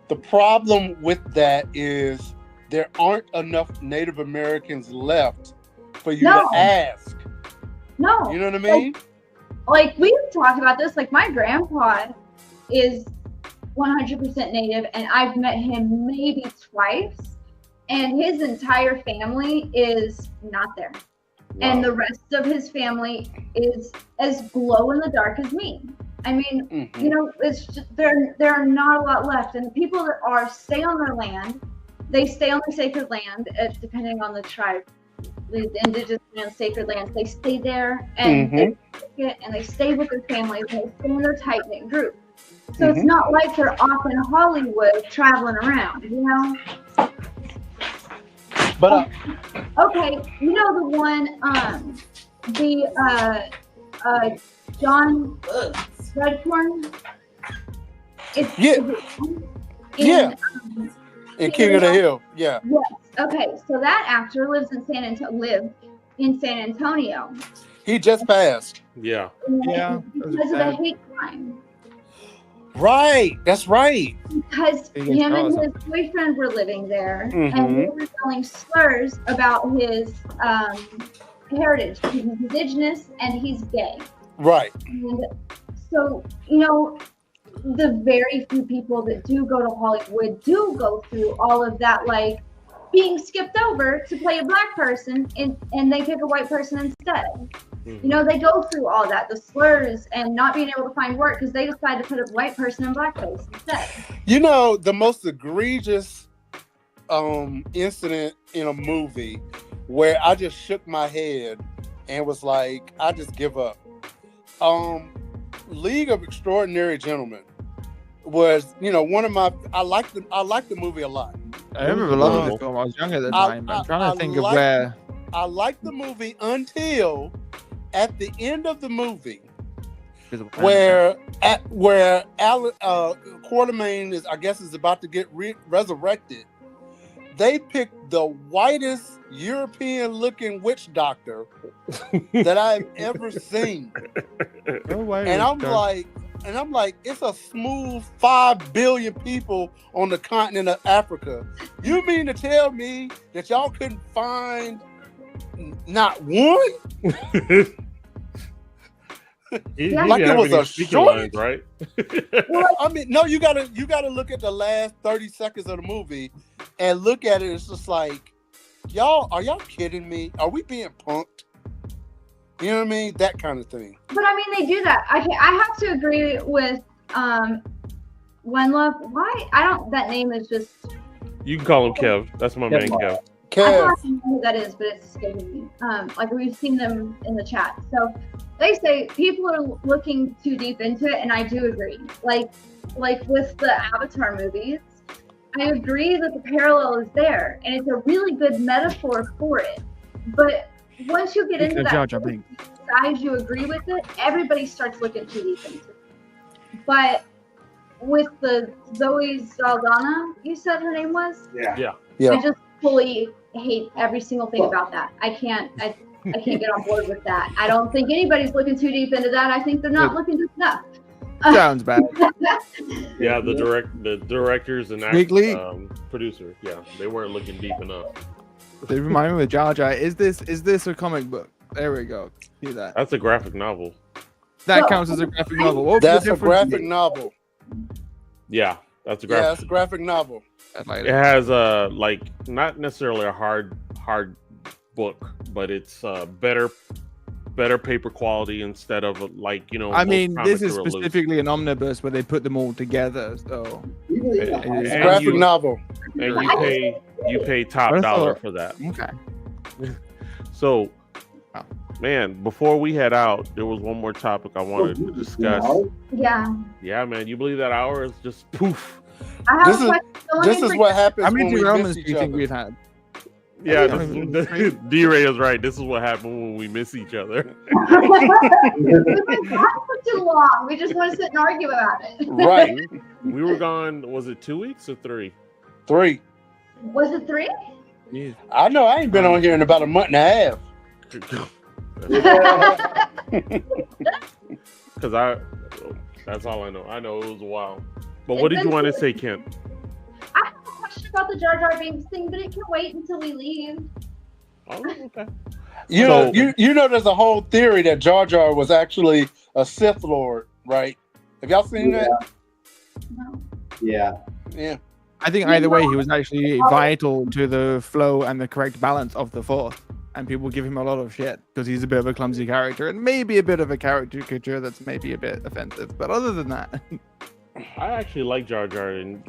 The problem with that is there aren't enough Native Americans left for you to ask. No. You know what I mean? Like we've talked about this. Like my grandpa is 100% Native, and I've met him maybe twice, and his entire family is not there. Wow. And the rest of his family is as glow in the dark as me. I mean, you know, it's just, there are not a lot left, and the people that are stay on their land. They stay on their sacred land, depending on the tribe, the indigenous land, sacred lands. They stay there, and they stay with their families, and they stay in their tight knit group. So it's not like they're off in Hollywood traveling around, you know. But okay, you know the one, John Redcorn. In King of the Hill, yeah. Yes. Okay, so that actor lived in San Antonio. He just passed. Yeah. Because of the hate crime. Right. That's right. Because him and his boyfriend were living there, and they were telling slurs about his heritage. He's indigenous and he's gay. Right. And so, you know, the very few people that do go to Hollywood do go through all of that, like being skipped over to play a black person, and they pick a white person instead. You know, they go through all that, the slurs and not being able to find work because they decide to put a white person in blackface instead. You know, the most egregious incident in a movie where I just shook my head and was like, I just give up. League of Extraordinary Gentlemen was, you know, one of my. I liked the movie a lot. I remember loving this film. I was young at the time. I'm trying to think of where. I liked the movie until at the end of the movie, where Quartermain is about to get resurrected. They picked the whitest European-looking witch doctor that I've ever seen. And I'm like, it's a smooth 5 billion people on the continent of Africa. You mean to tell me that y'all couldn't find not one? Like it was a short. Lines, right? I mean, no, you gotta look at the last 30 seconds of the movie and look at it. It's just like, are y'all kidding me? Are we being punked? You know what I mean? That kind of thing. But I mean, they do that. I have to agree with One Love. Why? That name is just. You can call him Kev. That's my man, Kev. I don't know who that is, but it's escaping me. Like we've seen them in the chat. So they say people are looking too deep into it, and I do agree. Like with the Avatar movies, I agree that the parallel is there, and it's a really good metaphor for it. But once you get into that size, you agree with it, everybody starts looking too deep into it. But with the Zoe Saldana, you said her name was? Yeah. I just fully hate every single thing about that. I can't get on board with that. I don't think anybody's looking too deep into that. I think they're not looking deep enough. Sounds bad. Yeah, the directors and producer. Yeah, they weren't looking deep enough. They remind me of Jar Jar. Is this a comic book? There we go. See that? That's a graphic novel. That counts as a graphic novel. That's a graphic novel. Yeah, that's a graphic. Yeah, it's a graphic novel. It has not necessarily a hard book, but it's better paper quality instead of I mean, this is specifically an omnibus where they put them all together. So it's a graphic novel, and you pay top dollar for that. Okay. So, man, before we head out, there was one more topic I wanted to discuss. Yeah. Yeah, man, you believe that hour is just poof? This is what happens when we miss each other. We've had? Yeah, DRay is right. This is what happened when we miss each other. We've been gone for too long. We just want to sit and argue about it. Right. We were gone, was it 2 weeks or 3? 3. Was it 3? Yeah. I know. I ain't been on here in about a month and a half. Because that's all I know. I know it was a while. But what did you want to say, Kim? I have a question about the Jar Jar Binks thing, but it can wait until we leave. Oh, okay. You know, there's a whole theory that Jar Jar was actually a Sith Lord, right? Have y'all seen that? No. Yeah. I think either way, he was actually vital to the flow and the correct balance of the Force. And people give him a lot of shit because he's a bit of a clumsy character and maybe a bit of a caricature that's maybe a bit offensive. But other than that, I actually like Jar Jar, and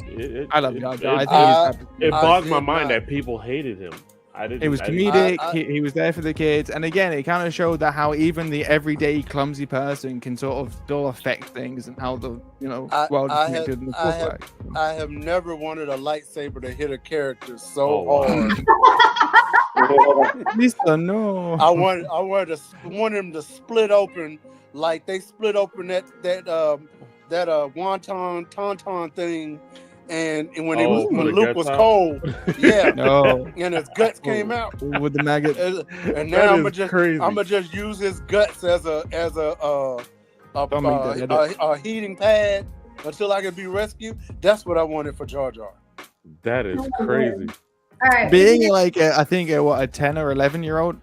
I love Jar Jar. It bogged my mind that people hated him. It was comedic. He was there for the kids, and again, it kind of showed that how even the everyday clumsy person can sort of still affect things and how the world is connected in the Force way. I have never wanted a lightsaber to hit a character so hard. Lisa, no. I wanted him to split open like they split open that wonton tauntaun thing, and when Luke was cold, and his guts came out with the maggot. And now I'm gonna just use his guts as a heating pad until I can be rescued. That's what I wanted for Jar Jar. That is crazy. All right. Being like a 10 or 11-year-old,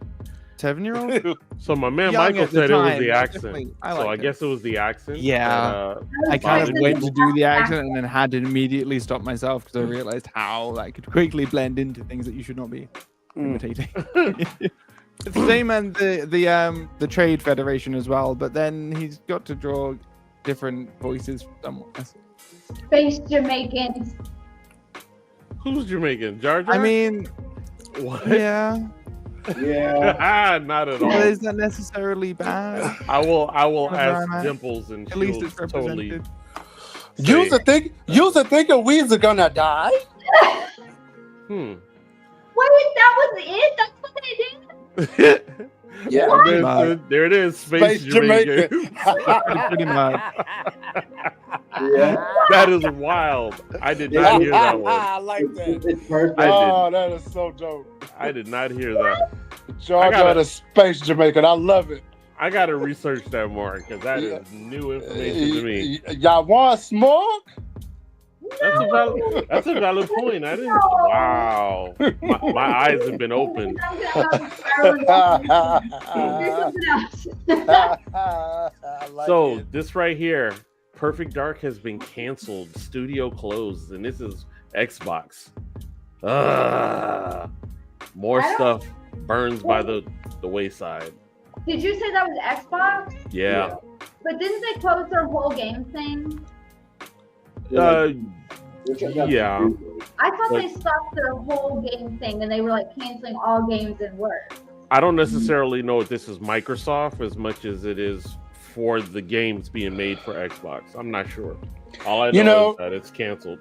7-year-old. So my man Michael said it was the accent. I guess it was the accent. Yeah, I kind of went to do the accent and then had to immediately stop myself because I realized how that could quickly blend into things that you should not be imitating. It's the same as the Trade Federation as well, but then he's got to draw different voices somewhere. Space Jamaicans. Who's Jamaican? Jar Jar? I mean, what? Yeah. Not at all. But is that necessarily bad? I will ask Dimples, and at least it's represented. You think Weezer gonna die? Wait, that was it? That's what they did? Yeah, there it is. Space Jamaican. Pretty much. Yeah. That is wild. I did not hear that one. I like that. That is so dope. I did not hear that. Jar Jar the Space Jamaican. I love it. I gotta research that more because that is new information to me. Y'all want smoke? That's a valid point. I didn't. Wow, my eyes have been opened. So this right here, Perfect Dark has been canceled. Studio closed, and this is Xbox. More stuff burns by the wayside. Did you say that was Xbox? Yeah. But didn't they close their whole game thing? Yeah. I thought they stopped their whole game thing and they were like canceling all games and work. I don't necessarily know if this is Microsoft as much as it is for the games being made for Xbox. I'm not sure. All I know is that it's canceled.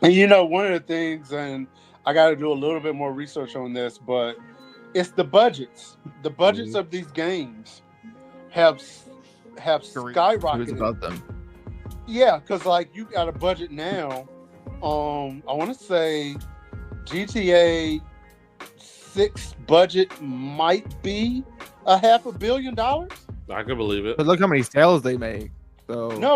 And one of the things, and I got to do a little bit more research on this, but it's the budgets. The budgets of these games have skyrocketed. About them. Yeah, because like you got a budget now. I want to say GTA 6 budget might be $500 million. I can believe it. But look how many sales they make. So No,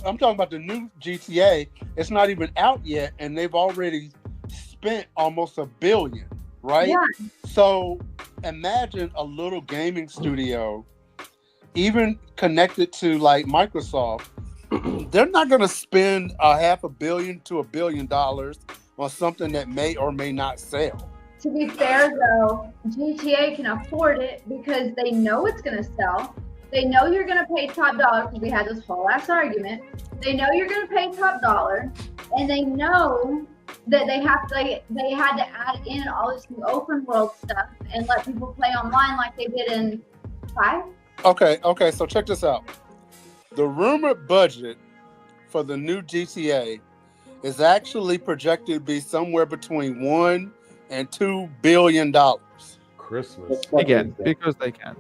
I'm talking about the new GTA. It's not even out yet, and they've already spent almost $1 billion, right? Yeah. So imagine a little gaming studio, even connected to like Microsoft. They're not going to spend $500 million to $1 billion on something that may or may not sell. To be fair, though, GTA can afford it because they know it's going to sell. They know you're going to pay top dollar because we had this whole ass argument. They know you're going to pay top dollar, and they know that they had to add in all this new open world stuff and let people play online like they did in 5. Okay. So check this out. The rumored budget for the new GTA is actually projected to be somewhere between $1 and $2 billion. Christmas. again, because they can.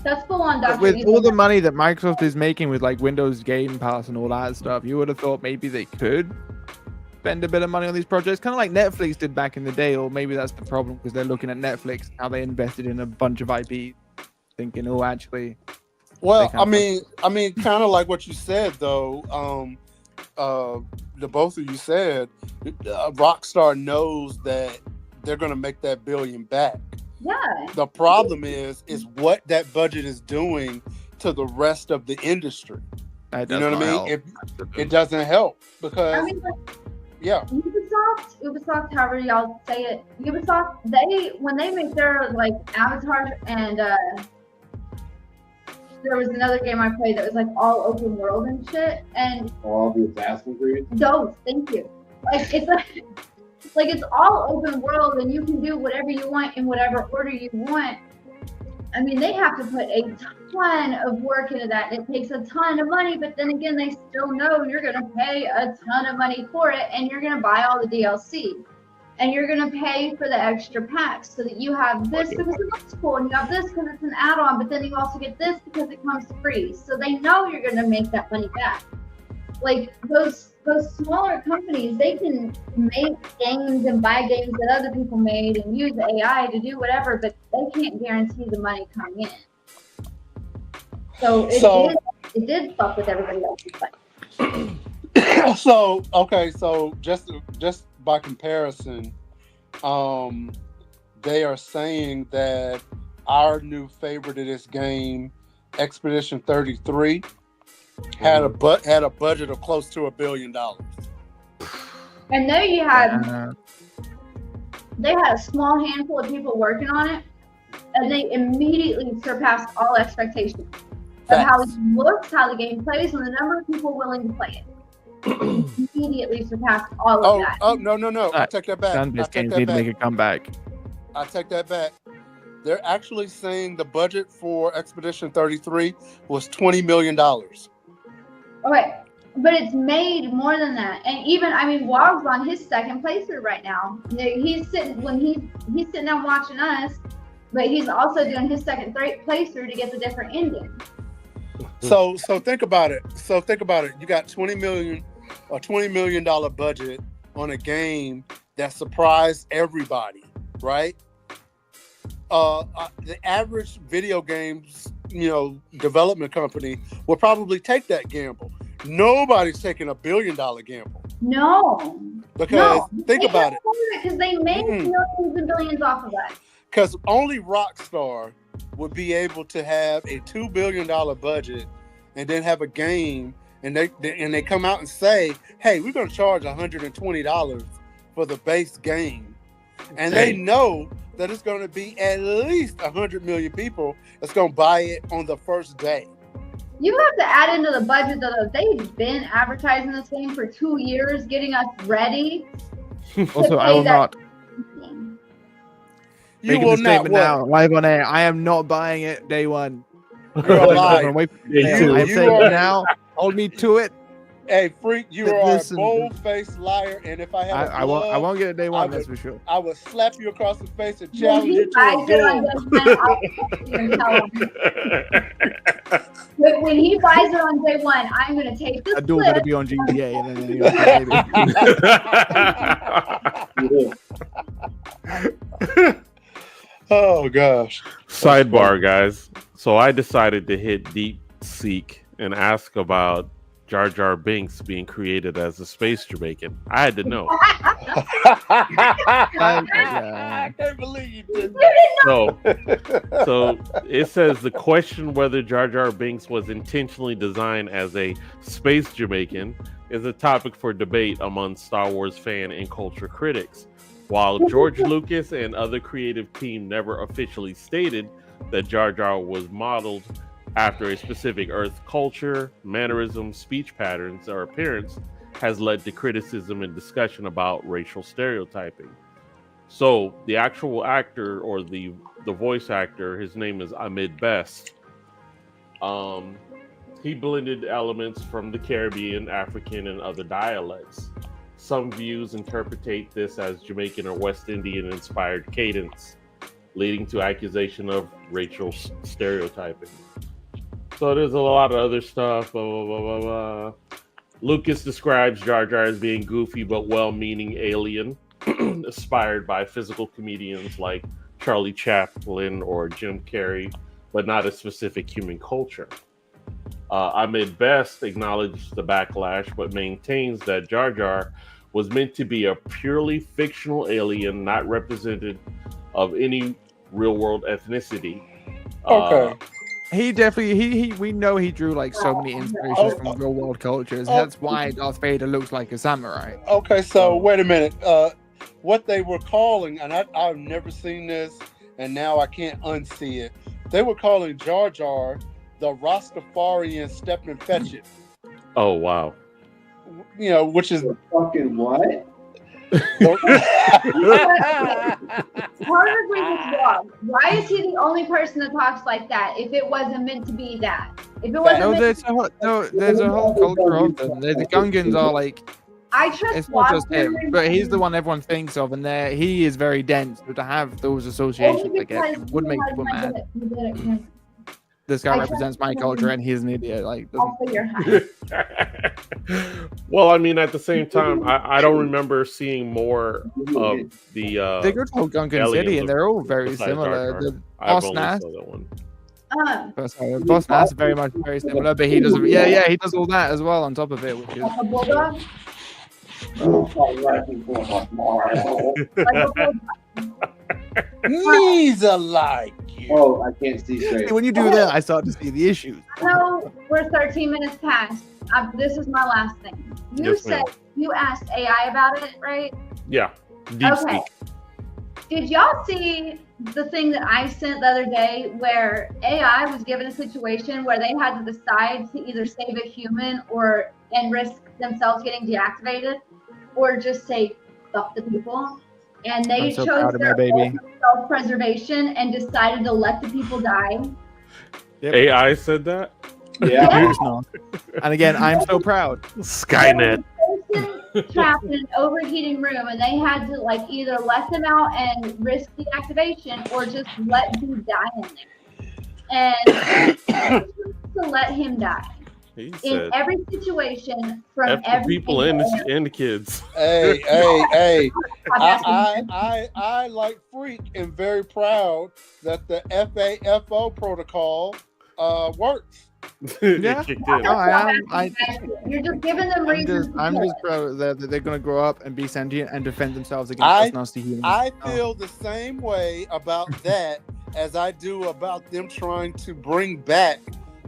That's full on Dr. With Evil. all the money that Microsoft is making with like Windows Game Pass and all that stuff, you would have thought maybe they could spend a bit of money on these projects, kind of like Netflix did back in the day. Or maybe that's the problem because they're looking at Netflix, how they invested in a bunch of IP, thinking, oh, actually. Well, I mean, kind of like what you said, though. The both of you said, Rockstar knows that they're going to make that $1 billion back. Yeah. The problem is what that budget is doing to the rest of the industry. You know what I mean? It doesn't help because, I mean, like, yeah. Ubisoft, however y'all say it, Ubisoft, when they make their like avatars and there was another game I played that was like all open world and shit, and all the Assassin's Creed. those, thank you. Like it's all open world and you can do whatever you want in whatever order you want. I mean, they have to put a ton of work into that. It takes a ton of money, but then again, they still know you're going to pay a ton of money for it, and you're going to buy all the DLC, and you're going to pay for the extra packs so that you have this because it looks cool, and you have this because it's an add-on, but then you also get this because it comes free. So they know you're going to make that money back. Like those smaller companies, they can make games and buy games that other people made and use AI to do whatever, but they can't guarantee the money coming in. So it did fuck with everybody else's money. So just by comparison, they are saying that our new favorite of this game, Expedition 33, had a budget of close to $1 billion. And there you had they had a small handful of people working on it, and they immediately surpassed all expectations of how it looks, how the game plays, and the number of people willing to play it. Immediately surpassed all of that. Oh no! I take that back. Games need to make a comeback. I take that back. They're actually saying the budget for Expedition 33 was $20 million. Okay, but it's made more than that. And even, I mean, Wog's on his second playthrough right now. He's sitting down watching us, but he's also doing his second playthrough to get the different ending. So think about it. You got $20 million budget on a game that surprised everybody, right? The average video games, development company will probably take that gamble. Nobody's taking $1 billion gamble. No. Because think about it. Because they make millions and billions off of us. Because only Rockstar would be able to have a $2 billion budget and then have a game, and they come out and say, hey, we're going to charge $120 for the base game. And they know that it's going to be at least 100 million people that's going to buy it on the first day. You have to add into the budget that they've been advertising this game for 2 years, getting us ready. Also, I will not. You Making will the not statement what? now, live on air. I am not buying it day one. You're a liar. I'm You saying are- it now. Hold me to it. Hey, freak, you But are listen. a bold-faced liar, and if I had a I won't. I glove, won't get it day I one. would- That's for sure. I would slap you across the face and When challenge he you to buys a it on duel. day one, I'll text you and tell him. But when he buys it on day one, I'm going to take this I do clip. gotta be on GTA, and then Oh gosh. Sidebar, guys. So I decided to hit DeepSeek and ask about Jar Jar Binks being created as a space Jamaican. I had to know. I can't believe you did So it says the question whether Jar Jar Binks was intentionally designed as a space Jamaican is a topic for debate among Star Wars fan and culture critics. While George Lucas and other creative team never officially stated that Jar Jar was modeled after a specific Earth culture, mannerisms, speech patterns, or appearance, has led to criticism and discussion about racial stereotyping. So the actual actor or the voice actor, his name is Ahmed Best. He blended elements from the Caribbean, African, and other dialects. Some views interpret this as Jamaican or West Indian inspired cadence, leading to accusation of racial stereotyping. So there's a lot of other stuff. Blah, blah, blah, blah, blah. Lucas describes Jar Jar as being goofy but well-meaning alien, inspired by physical comedians like Charlie Chaplin or Jim Carrey, but not a specific human culture. Ahmed Best acknowledged the backlash, but maintains that Jar Jar was meant to be a purely fictional alien, not representative of any real-world ethnicity. Okay. he definitely we know he drew like so many inspirations from real world cultures. That's why Darth Vader looks like a samurai. Okay, so wait a minute. What they were calling, and I've never seen this, and now I can't unsee it. They were calling Jar Jar the Rastafarian Stephen Fetchit. Oh, wow. You know, which is Fucking what? Part of me was wrong. Why is he the only person that talks like that if it wasn't meant to be that? If it wasn't No, meant there's a whole culture of them. The Gungans are like, I trust it's not just him, Walker but he's the one everyone thinks of, and he is very dense. But to have those associations together would make people mad. This guy represents my culture, and he's an idiot. Like, Also, you're high. Well, I mean, at the same time, I don't remember seeing more of the. they go to whole Gungan aliens City, and they're all very besides Jar similar. Jar. The I've Boss only Nass, saw that one. Boss Nass is very much very similar, but he does he does all that as well on top of it, which is Like a bulldog? knees alike. Oh, I can't see straight. when you do that, I start to see the issues. No, we're 13 minutes past. This is my last thing. You Yes, said ma'am. you asked AI about it, right? Yeah. Deep Okay. Speak. Did y'all see the thing that I sent the other day where AI was given a situation where they had to decide to either save a human and risk themselves getting deactivated or just say fuck the people? And they I'm so chose proud of my their baby. own self-preservation and decided to let the people die. Yep. AI said that? Yeah. It's not. And again, I'm so proud. Skynet. Person trapped in an overheating room, and they had to like either let them out and risk deactivation or just let him die in there. And they chose to let him die He in said, every situation from F the every people and the kids. Hey. I like freak and very proud that the FAFO protocol works. It Yeah. kicked in. No, I am. You're just giving them reasons. I'm to just kill. proud that they're gonna grow up and be sentient and defend themselves against us nasty humans. I feel the same way about that as I do about them trying to bring back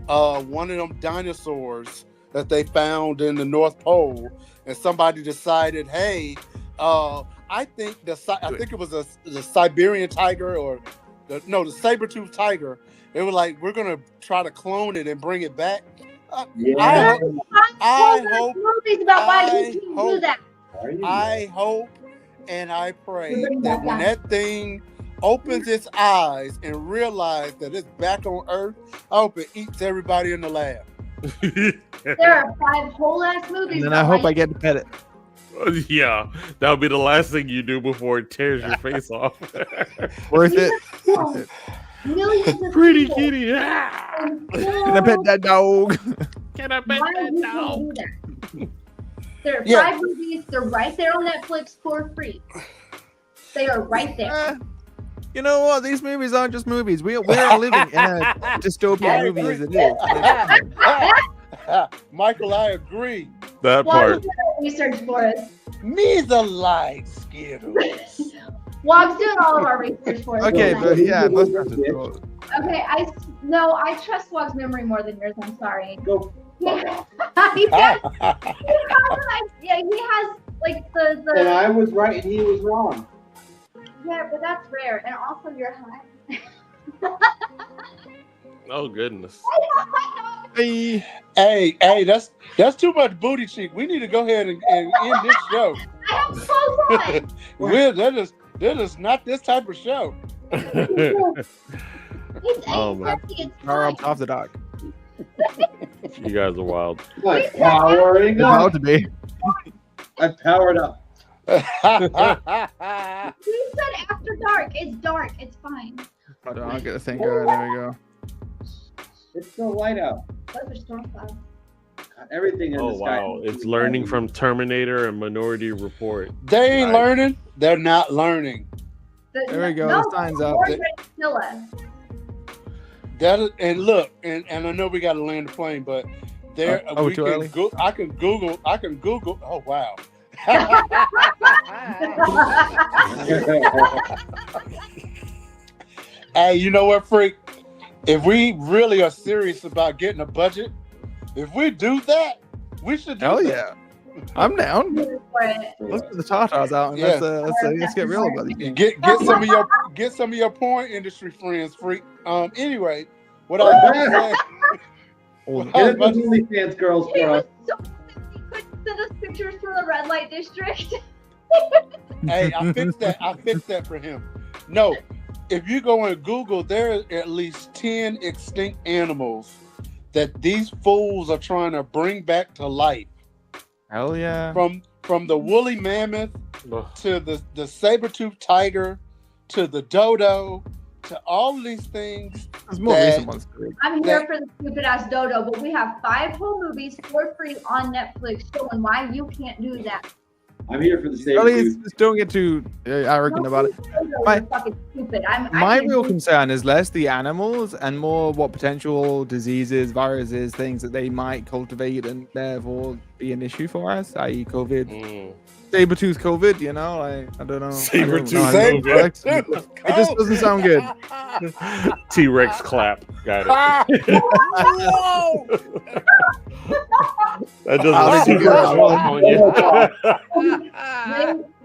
one of them dinosaurs that they found in the North Pole, and somebody decided, hey, I think it was the Siberian tiger or the saber-toothed tiger. They were like, we're gonna try to clone it and bring it back. Yeah. I hope movies about why you can't do that. I hope and I pray Bring it that back when down. that thing opens its eyes and realizes that it's back on Earth, I hope it eats everybody in the lab. There are 5 whole ass movies. And then I about hope why I get to pet it. Yeah, that would be the last thing you do before it tears your face off. Worth it. you- millions of Pretty people kitty. Ah! Can I pet that dog? Can I Why pet that you dog? can't do that? There are Yeah. 5 movies. They're right there on Netflix for free. They are right there. You know what? These movies aren't just movies. We're living in a dystopian movie as it is. Michael, I agree. That Wog part. did our research for us. Me the light Skittles. Wog's doing all of our research for us. Okay, tonight. but yeah, Ghostbusters. Cool. Okay, I trust Wog's memory more than yours. I'm sorry. Go. Yeah, he has like And the I was right and he was wrong. yeah, but that's rare. And also you're high. Oh goodness. Hey. Hey, that's too much booty cheek. We need to go ahead and end this show. I have clothes on. That is not this type of show. It's Oh, man. 8:30. It's Power fine. up off the dock. You guys are wild. Like powering About up. to be. I powered up. We said after dark. It's dark. It's fine. Hold on, I'll get a thing going. There we go. It's still light out. Those are storm clouds. Everything in Oh the sky. wow. It's learning from Terminator and Minority Report. They ain't Nice. learning. They're not learning. There we go, No, the sign's up. we're ready to kill us. And look, and I know we got to land the plane, but there Oh, we too can early? I can Google. Oh wow. Hey, you know what, freak? If we really are serious about getting a budget, if we do that, we should do Hell that. yeah. I'm down. For it. Let's put the Tartars out and Yeah. let's get real about these. Get some of your porn industry friends, freak. Anyway, what I was about to say. Get those OnlyFans girls He for was us. so pissed he couldn't send us pictures from the red light district. Hey, I fixed that for him. No, if you go on Google, there are at least 10 extinct animals that these fools are trying to bring back to life. Hell yeah. From the woolly mammoth to the saber-toothed tiger to the dodo to all these things. There's more that- recent ones. I'm here for the stupid ass dodo, but we have 5 whole movies for free on Netflix showing why you can't do that. I'm here for the same Really, dude. just don't get too arrogant about it. Dodos are fucking stupid. My real concern is less the animals and more what potential diseases, viruses, things that they might cultivate and therefore be an issue for us, i.e. COVID. Mm. Saber-tooth COVID, you know? I don't know. Saber-tooth I don't know how it COVID. works. It just doesn't sound good. T-Rex clap. Got it. Whoa! That Oh, doesn't thank super you. swap on you.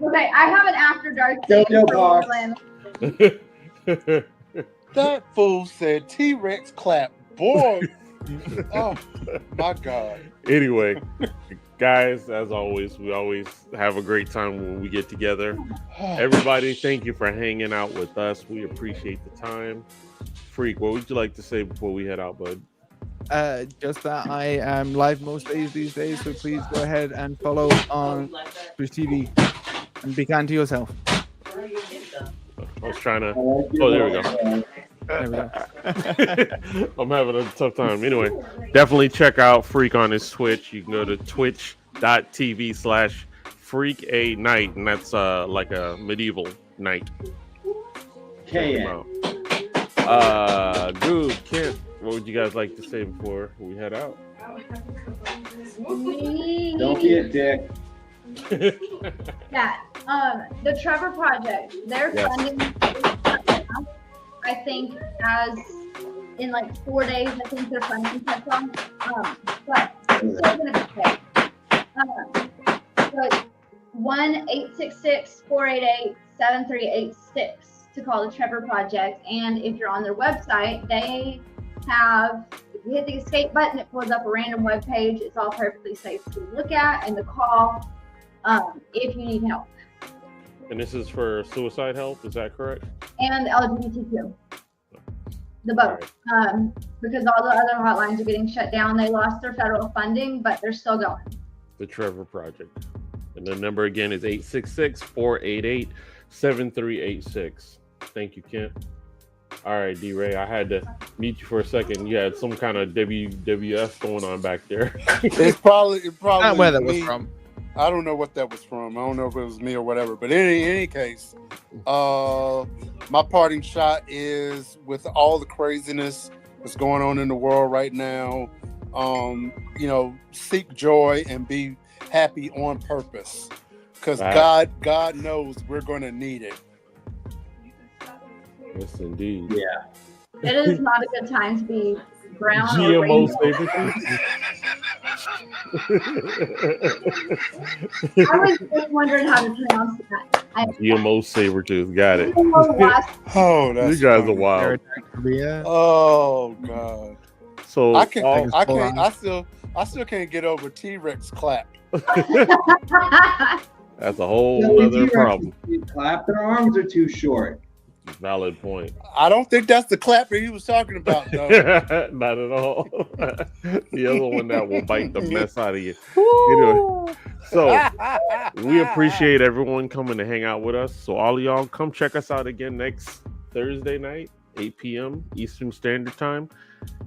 Okay, I have an after dark Go, thing go, for Box. Orlando. That fool said T-Rex clap. Boy. Oh my God. Anyway, guys, as always, we always have a great time when we get together. Everybody, thank you for hanging out with us. We appreciate the time. Freak, what would you like to say before we head out, bud? Just that I am live most days these days, so please go ahead and follow on Twitch TV and be kind to yourself. I was trying to. Oh, there we go. There we go. I'm having a tough time. Anyway, definitely check out Freak on his Twitch. You can go to twitch.tv/freakanight, and that's like a medieval knight. Check him KN. out. GOOB, Kent. What would you guys like to say before we head out? Don't be a dick. Yeah. The Trevor Project, their Yes. funding, I think, as in like 4 days, I think their funding cuts off. But it's still gonna be paid. But 1-866-488-7386 to call the Trevor Project. And if you're on their website, they have, if you hit the escape button, it pulls up a random web page. It's all perfectly safe to look at and to call if you need help. And this is for suicide help, is that correct? And LGBTQ. The both. Because all the other hotlines are getting shut down. They lost their federal funding, but they're still going. The Trevor Project. And the number again is 866-488-7386. Thank you, Kent. All right, DRay, I had to mute you for a second. You had some kind of WWF going on back there. It's probably Not where that was me. from. I don't know what that was from. I don't know if it was me or whatever. But in any case, my parting shot is with all the craziness that's going on in the world right now. Seek joy and be happy on purpose, because God knows we're going to need it. Yes, indeed. Yeah. It is not a good time to be brown or GMO rainbow. saver. I was just wondering how to pronounce that. GMO saber tooth. Got it. Oh, that's You guys funny. are wild. Oh God. So I still can't get over T-Rex clap. that's a whole other problem. Clap, their arms are too short. Valid point. I don't think that's the clapper he was talking about, though. Not at all. The other one that will bite the mess out of you. Anyway, so we appreciate everyone coming to hang out with us. So all of y'all come check us out again next Thursday night, 8 p.m. Eastern Standard Time.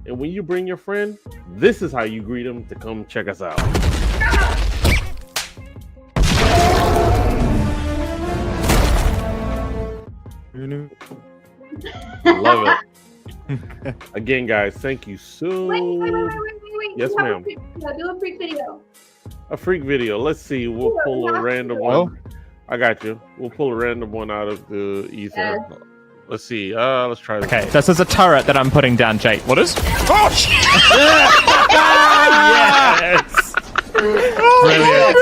And when you bring your friend, this is how you greet them to come check us out. Love it. Again, guys, thank you so Wait. Yes, Do ma'am. Do a freak video. A freak video. Let's see. We'll pull a random one. I got you. We'll pull a random one out of the ether. Yes. Let's see. Let's try this. Okay, this is a turret that I'm putting down, Jake. What is? Oh, shit! Yes! Brilliant.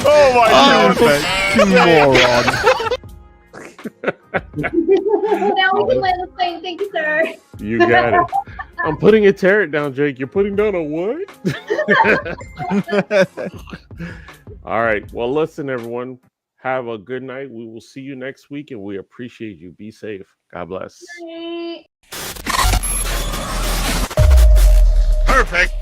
Oh my God! Now we can land the plane. Thank you, sir. You got it. I'm putting a turret down, Jake. You're putting down a what? All right. Well, listen, everyone. Have a good night. We will see you next week, and we appreciate you. Be safe. God bless. Bye. Perfect.